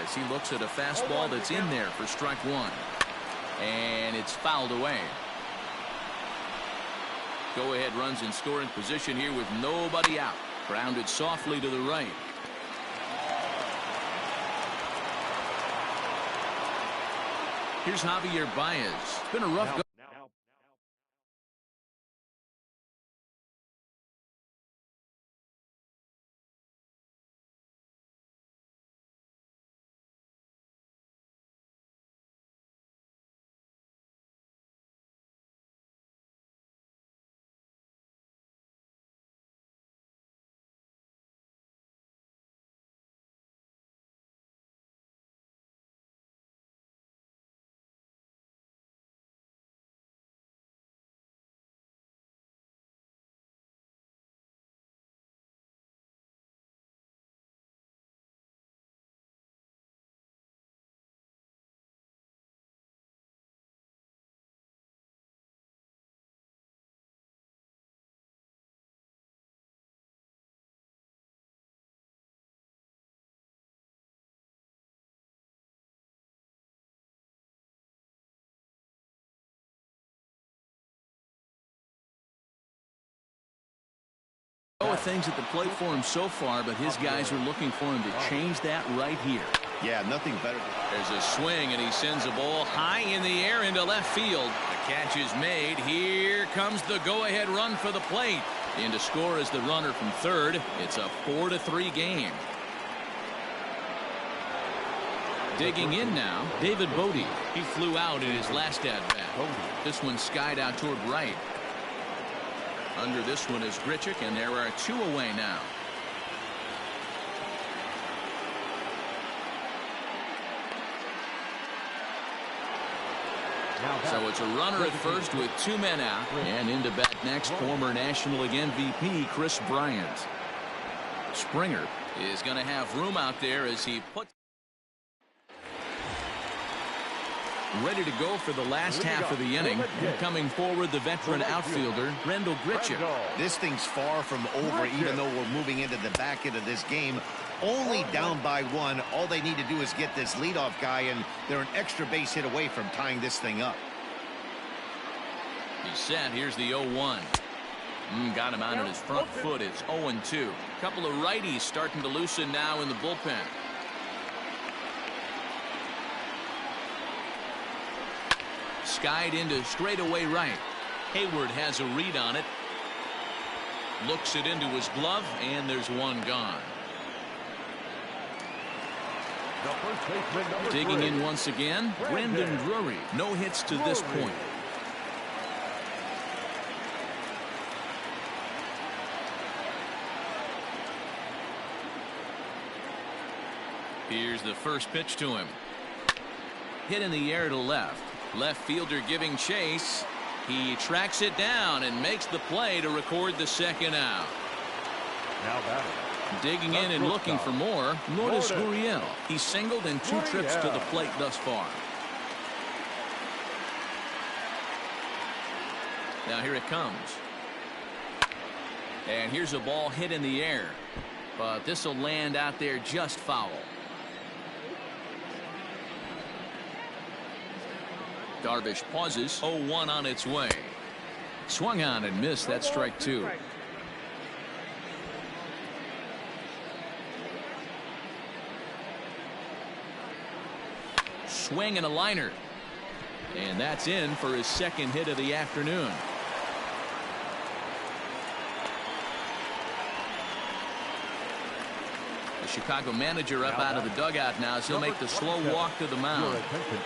as he looks at a fastball that's in there for strike 1. And it's fouled away. Go-ahead runs in scoring position here with nobody out. Grounded softly to the right. Here's Javier Baez. It's been a rough go. With things at the plate for him so far, but his guys are looking for him to change that right here. Yeah, nothing better. There's a swing, and he sends a ball high in the air into left field. The catch is made. Here comes the go-ahead run for the plate. In to score is the runner from third. It's a 4-3 game. Digging in now, David Bodie. He flew out in his last at-bat. This one skied out toward right. Under this one is Grichuk, and there are 2 away now. So it's a runner at first with 2 men out. And into bat next, former National League MVP Chris Bryant. Springer is going to have room out there as he puts. Ready to go for the last half of the inning. Coming forward, the veteran outfielder, Rendell Grichuk. This thing's far from over, even though we're moving into the back end of this game. Only down by 1. All they need to do is get this leadoff guy, and they're an extra base hit away from tying this thing up. He's set. Here's the 0-1. Got him out on his front foot. It's 0-2. Couple of righties starting to loosen now in the bullpen. Skied into straightaway right. Hayward has a read on it. Looks it into his glove, and there's one gone. Digging in once again, Brandon Drury. No hits to this point. Here's the first pitch to him. Hit in the air to left. Left fielder giving chase. He tracks it down and makes the play to record the second out. Now batting. Digging in and looking for more, Lourdes Gurriel. He singled in 2 trips to the plate thus far. Now here it comes. And here's a ball hit in the air. But this will land out there just foul. Darvish pauses. 0-1 on its way. Swung on and missed. That's strike 2. Swing and a liner. And that's in for his second hit of the afternoon. The Chicago manager up out of the dugout now as he'll make the slow walk to the mound.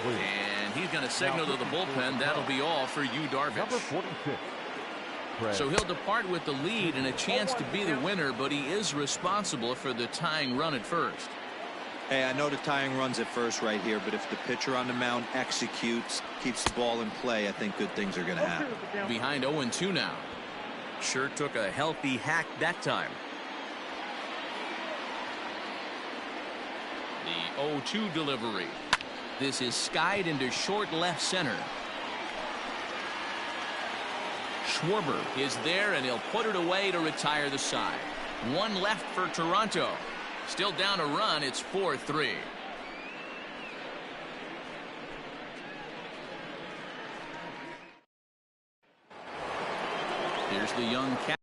And he's going to signal to the bullpen that'll be all for Yu Darvish. So he'll depart with the lead and a chance to be the winner, but he is responsible for the tying run at first. Hey, I know the tying run's at first right here, but if the pitcher on the mound executes, keeps the ball in play, I think good things are going to happen. Behind 0-2 now. Sure took a healthy hack that time. The 0-2 delivery. This is skied into short left center. Schwarber is there, and he'll put it away to retire the side. One left for Toronto. Still down a run. It's 4-3. Here's the young cat.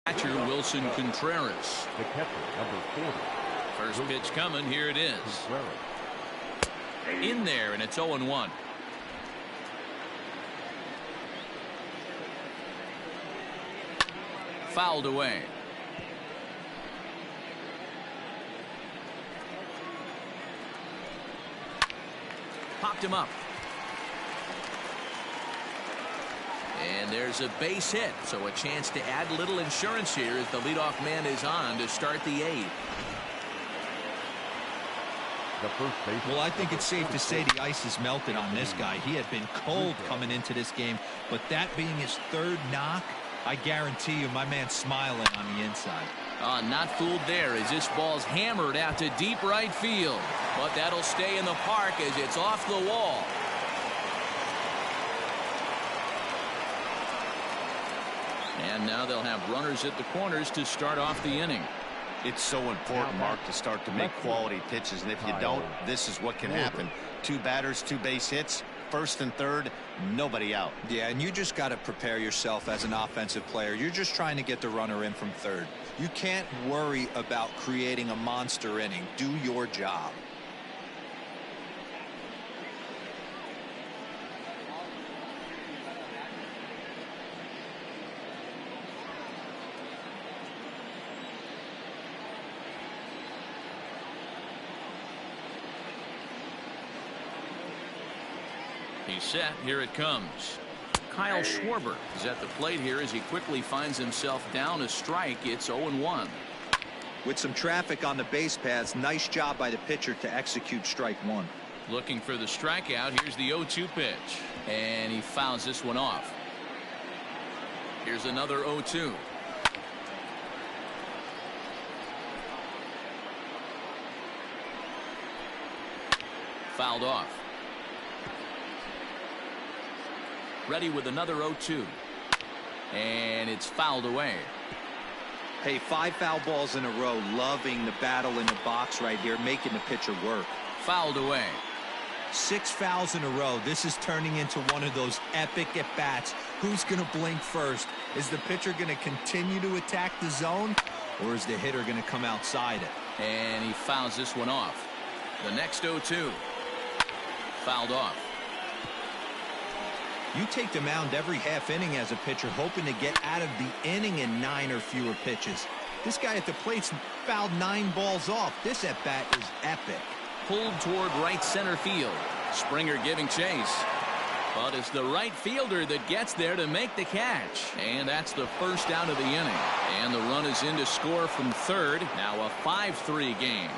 Catcher Wilson Contreras. The catcher, number 40. First pitch coming. Here it is. In there, and it's 0-1. Fouled away. Popped him up. And there's a base hit, so a chance to add a little insurance here as the leadoff man is on to start the 8th. Well, I think it's safe to say the ice is melted on this guy. He had been cold coming into this game, but that being his 3rd knock, I guarantee you my man's smiling on the inside. Not fooled there as this ball's hammered out to deep right field. But that'll stay in the park as it's off the wall. And now they'll have runners at the corners to start off the inning. It's so important, Mark, to start to make quality pitches, and if you don't, this is what can happen. 2 batters, 2 base hits, 1st and 3rd, nobody out. Yeah, and you just got to prepare yourself as an offensive player. You're just trying to get the runner in from 3rd. You can't worry about creating a monster inning. Do your job. He's set. Here it comes. Kyle Schwarber is at the plate here as he quickly finds himself down a strike. It's 0-1. With some traffic on the base paths, nice job by the pitcher to execute strike 1. Looking for the strikeout. Here's the 0-2 pitch. And he fouls this one off. Here's another 0-2. Fouled off. Ready with another 0-2. And it's fouled away. Hey, 5 foul balls in a row. Loving the battle in the box right here, making the pitcher work. Fouled away. 6 fouls in a row. This is turning into one of those epic at-bats. Who's going to blink first? Is the pitcher going to continue to attack the zone, or is the hitter going to come outside it? And he fouls this one off. The next 0-2. Fouled off. You take the mound every half inning as a pitcher, hoping to get out of the inning in 9 or fewer pitches. This guy at the plate's fouled 9 balls off. This at-bat is epic. Pulled toward right center field. Springer giving chase. But it's the right fielder that gets there to make the catch. And that's the first out of the inning. And the run is in to score from 3rd. Now a 5-3 game.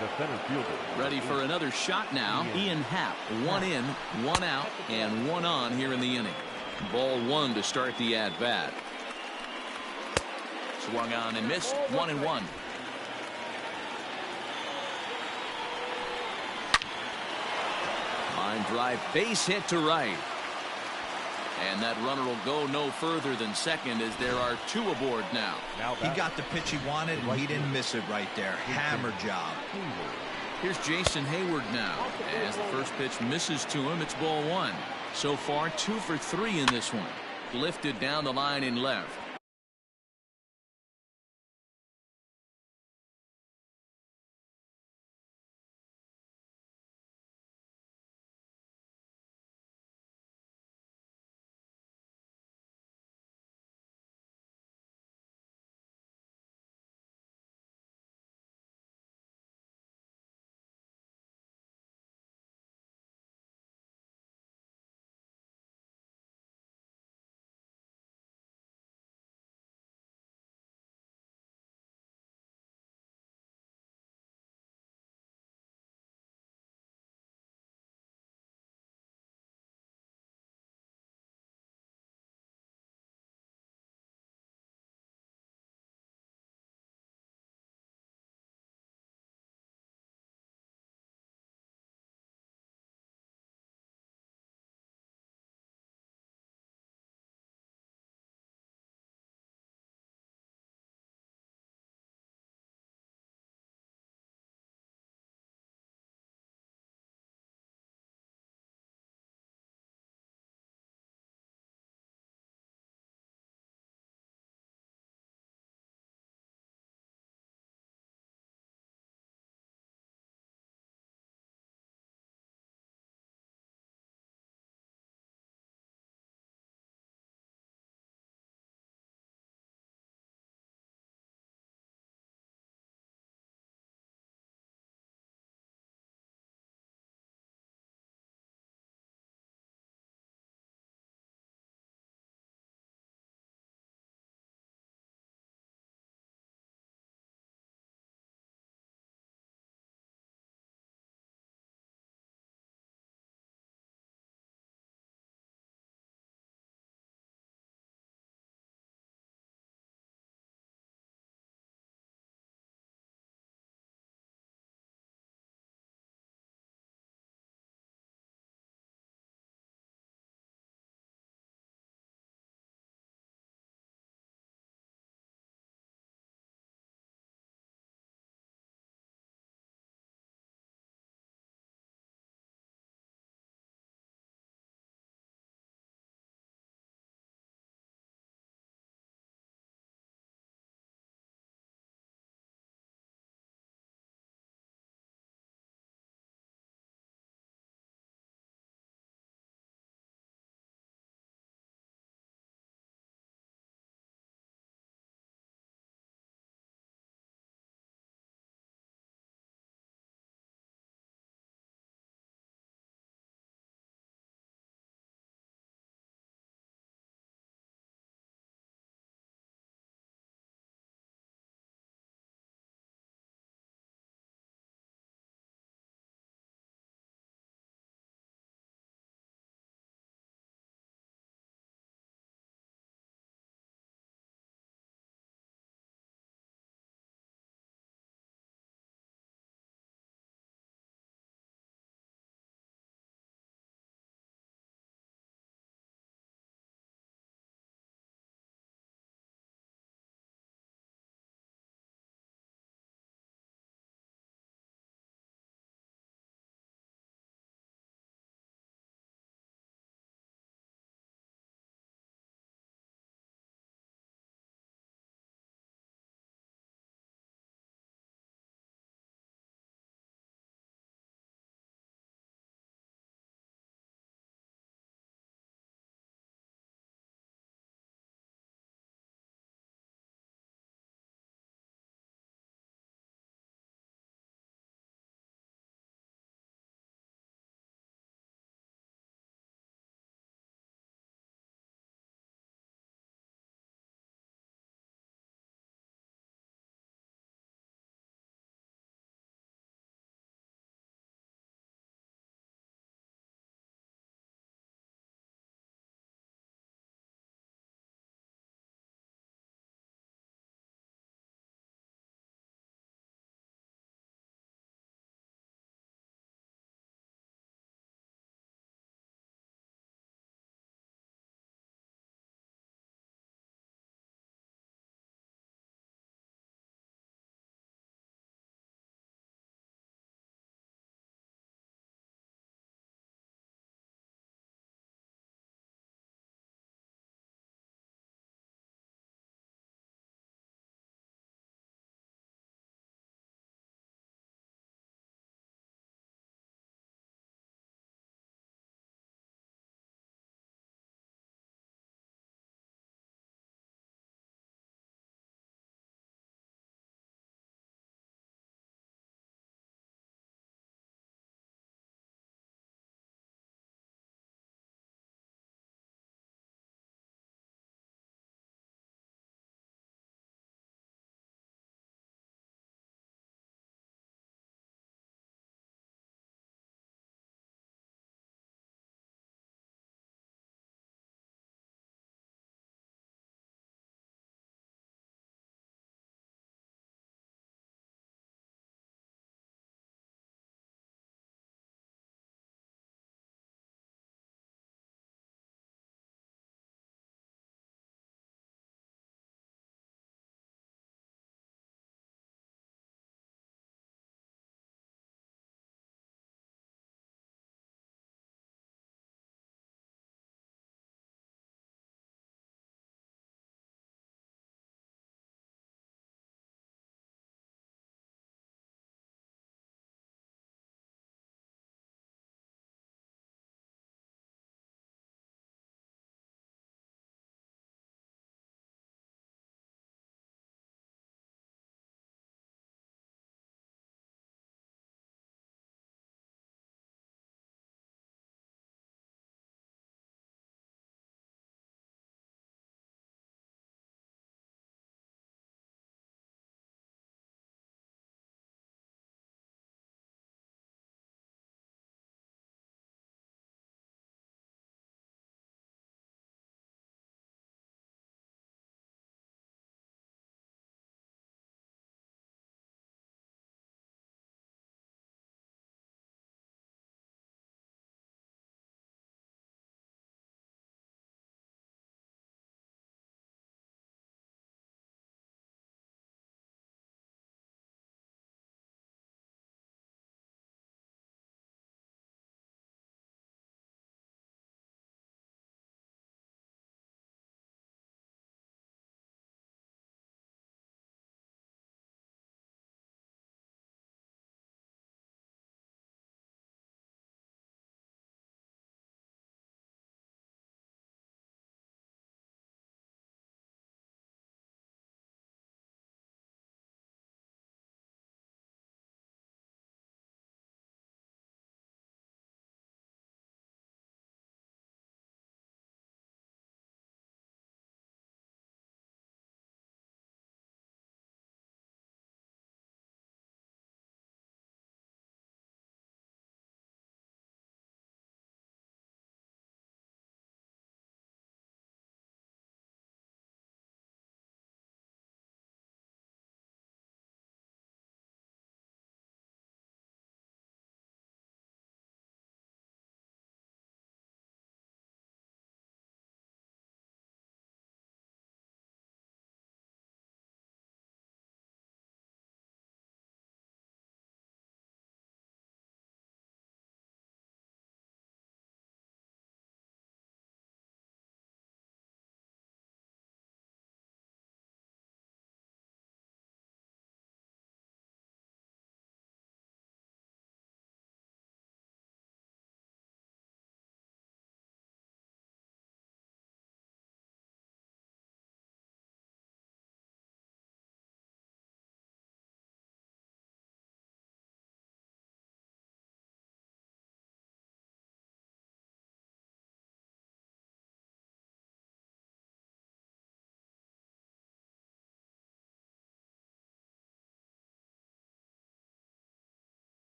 The center fielder. Ready for another shot now. Ian Happ. 1 in, 1 out, and 1 on here in the inning. Ball 1 to start the at-bat. Swung on and missed. 1-1. Line drive, base hit to right. And that runner will go no further than second as there are 2 aboard now. He got the pitch he wanted, and he didn't miss it right there. Hammer job. Here's Jason Hayward now. As the first pitch misses to him, it's ball 1. So far, 2 for 3 in this one. Lifted down the line in left.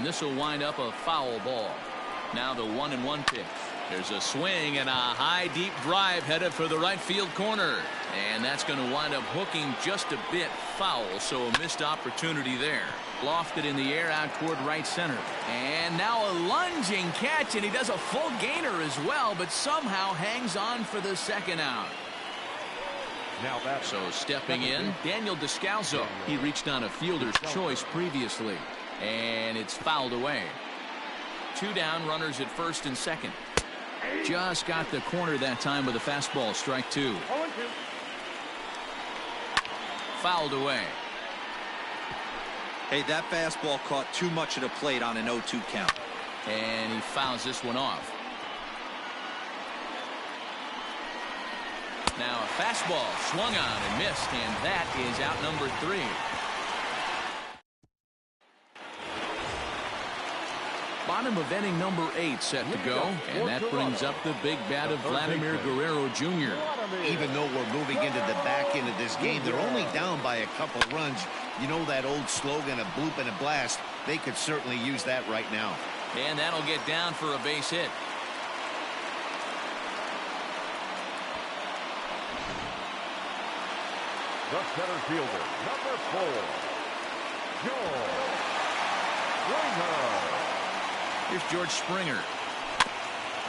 this will wind up a foul ball. Now the 1-1 pitch. There's a swing and a high deep drive headed for the right field corner. And that's going to wind up hooking just a bit foul, so a missed opportunity there. Lofted in the air out toward right center. And now a lunging catch, and he does a full gainer as well, but somehow hangs on for the second out. So stepping in, Daniel Descalzo. He reached on a fielder's choice previously, and it's fouled away. 2 down, runners at first and second. Just got the corner that time with a fastball, strike 2. Fouled away. Hey, that fastball caught too much of the plate on an 0-2 count. And he fouls this one off. Now a fastball swung on and missed, and that is out number 3. Bottom of inning number 8 set to go, and that brings up the big bat of Vladimir Guerrero Jr. Even though we're moving into the back end of this game, they're only down by a couple of runs. You know that old slogan, a bloop and a blast. They could certainly use that right now. And that'll get down for a base hit. The center fielder, number 4, George Springer. Here's George Springer.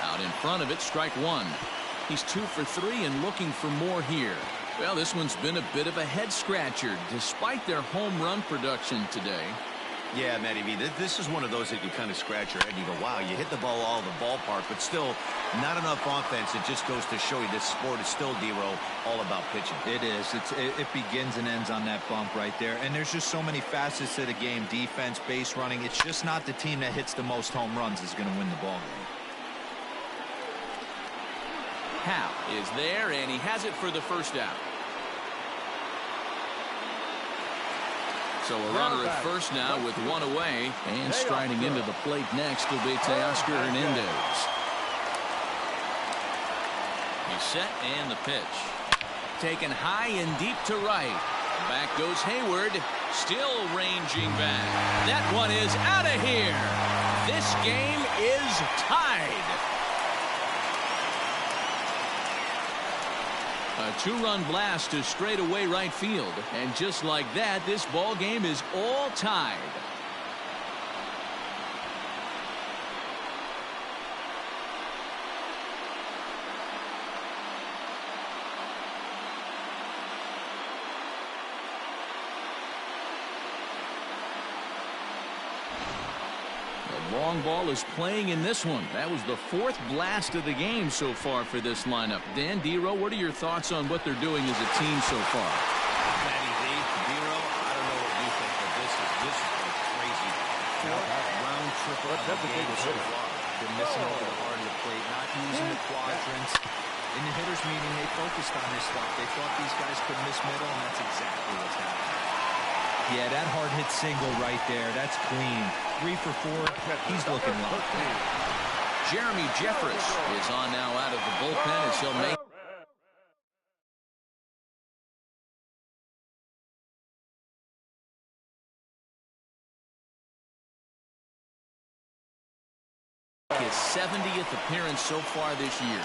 Out in front of it, strike 1. He's 2 for 3 and looking for more here. Well, this one's been a bit of a head scratcher despite their home run production today. Yeah, Matty V, this is one of those that you kind of scratch your head and you go, wow, you hit the ball all the ballpark, but still not enough offense. It just goes to show you this sport is still, D-Row, all about pitching. It is. It begins and ends on that bump right there. And there's just so many facets to the game. Defense, base running. It's just not the team that hits the most home runs is going to win the ball game. Hal is there, and he has it for the first out. So a runner at first now with 1 away, and striding into the plate next will be Teoscar Hernandez. He's set, and the pitch. Taken high and deep to right. Back goes Hayward, still ranging back. That one is out of here. This game is tied. A 2-run blast to straightaway right field. And just like that, this ball game is all tied. Long ball is playing in this one. That was the 4th blast of the game so far for this lineup. Dan, D-Row, what are your thoughts on what they're doing as a team so far? Matty V, D-Row, I don't know what you think, but this is like crazy. 4th round trip of the game so far. They're missing over the heart of the plate, not using the quadrants. In the hitters meeting, they focused on this stuff. They thought these guys could miss middle, and that's exactly what's happening. Yeah, that hard hit single right there. That's clean. 3 for 4. He's looking locked in. Jeremy Jeffress is on now out of the bullpen as he'll make his 70th appearance so far this year.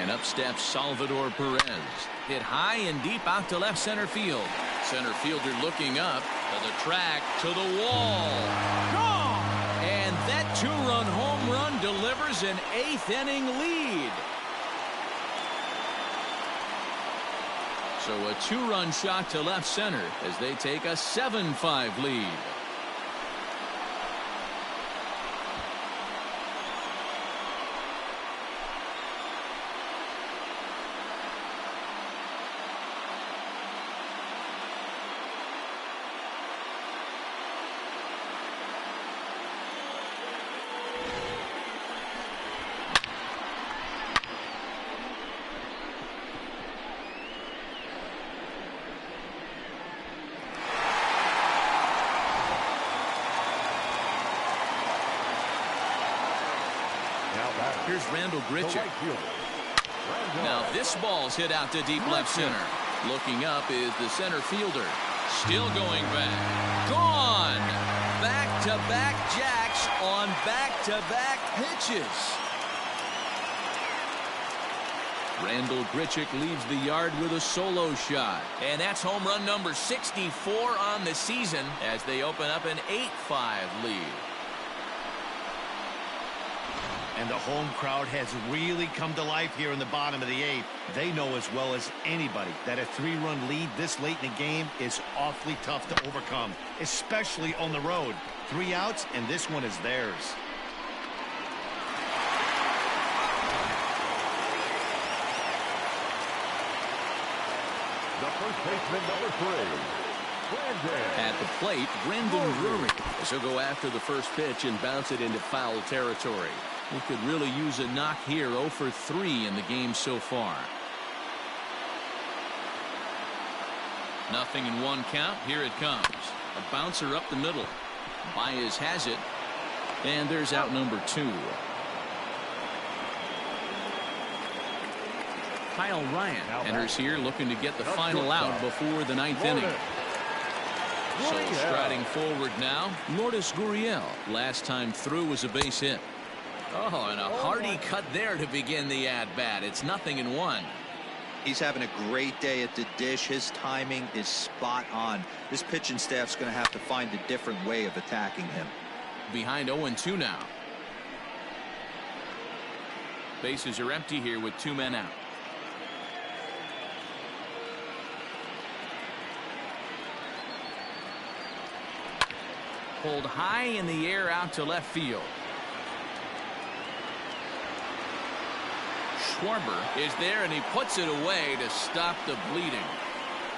And up steps Salvador Perez. Hit high and deep out to left center field. Center fielder looking up to the track, to the wall. Gone! And that 2-run home run delivers an 8th inning lead. So a 2-run shot to left center as they take a 7-5 lead. Here's Randall Grichuk. Now this ball's hit out to deep left center. Looking up is the center fielder. Still going back. Gone! Back-to-back jacks on back-to-back pitches. Randall Grichuk leaves the yard with a solo shot. And that's home run number 64 on the season as they open up an 8-5 lead. And the home crowd has really come to life here in the bottom of the 8th. They know as well as anybody that a 3-run lead this late in the game is awfully tough to overcome, especially on the road. 3 outs, and this one is theirs. The first baseman, number 3. At the plate, Brandon Drury. He'll go after the first pitch and bounce it into foul territory. He could really use a knock here. 0 for 3 in the game so far. Nothing in 1 count. Here it comes. A bouncer up the middle. Baez has it. And there's out number 2. Kyle Ryan enters here looking to get the final out before the 9th inning. So striding forward now, Lourdes Gurriel. Last time through was a base hit. Oh, and a hearty cut there to begin the at-bat. It's 0-1. He's having a great day at the dish. His timing is spot on. This pitching staff's going to have to find a different way of attacking him. Behind 0-2 now. Bases are empty here with 2 men out. Pulled high in the air out to left field. Schwarber is there, and he puts it away to stop the bleeding.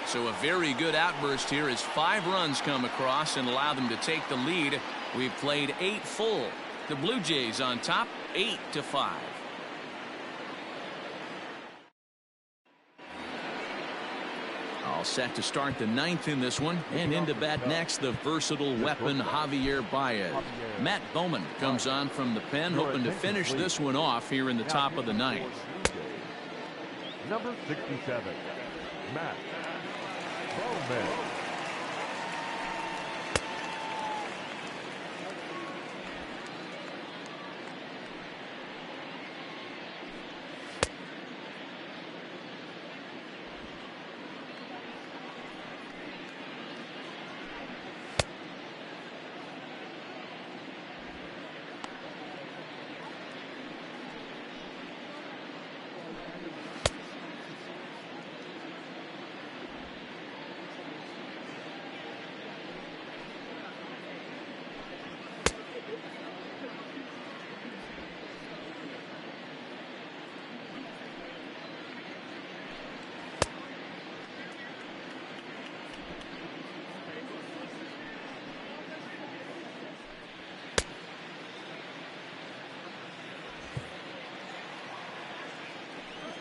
So a very good outburst here as 5 runs come across and allow them to take the lead. We've played 8 full. The Blue Jays on top, 8-5. All set to start the 9th in this one, and into bat next the versatile weapon Javier Baez. Matt Bowman comes on from the pen, hoping to finish this one off here in the top of the 9th. Number 67, Matt Bowman.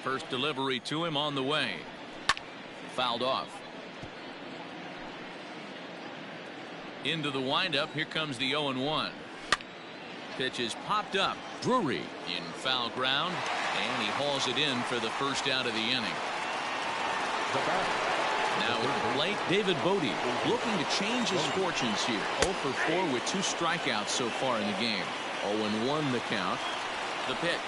First delivery to him on the way. Fouled off. Into the windup. Here comes the 0-1. Pitch is popped up. Drury in foul ground, and he hauls it in for the first out of the inning. Now at the plate, David Bodie looking to change his fortunes here. 0 for 4 with 2 strikeouts so far in the game. 0-1 the count. The pitch.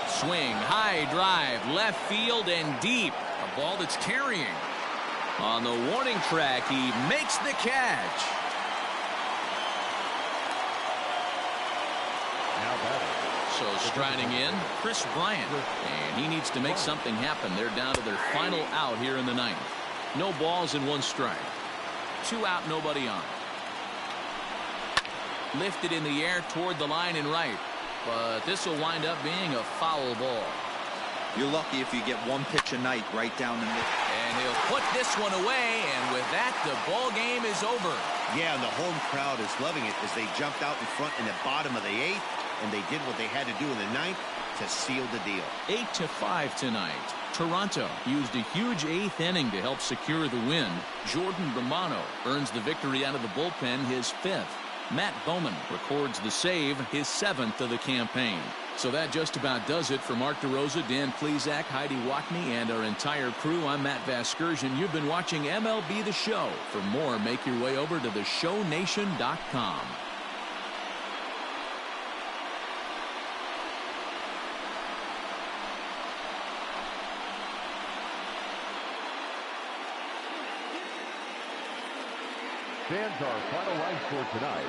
Swing, high drive, left field and deep. A ball that's carrying. On the warning track, he makes the catch. So striding in, Chris Bryant. And he needs to make something happen. They're down to their final out here in the 9th. No balls and 1 strike. 2 out, nobody on. Lifted in the air toward the line and right. But this will wind up being a foul ball. You're lucky if you get 1 pitch a night right down the middle. And he'll put this one away, and with that, the ball game is over. Yeah, and the home crowd is loving it as they jumped out in front in the bottom of the 8th, and they did what they had to do in the 9th to seal the deal. 8-5 tonight. Toronto used a huge 8th inning to help secure the win. Jordan Romano earns the victory out of the bullpen, his 5th. Matt Bowman records the save, his 7th of the campaign. So that just about does it for Mark DeRosa, Dan Plesac, Heidi Watney, and our entire crew. I'm Matt Vasgersian. You've been watching MLB The Show. For more, make your way over to theshownation.com. Stands our final lines for tonight.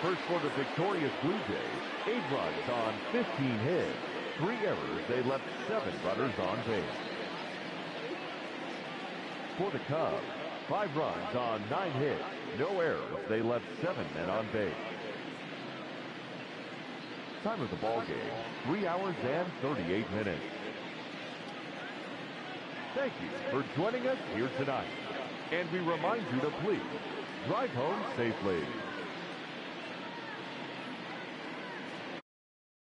First for the victorious Blue Jays, 8 runs on 15 hits. 3 errors, they left 7 runners on base. For the Cubs, 5 runs on 9 hits. No errors, they left 7 men on base. Time of the ball game, 3 hours and 38 minutes. Thank you for joining us here tonight. And we remind you to please drive home safely.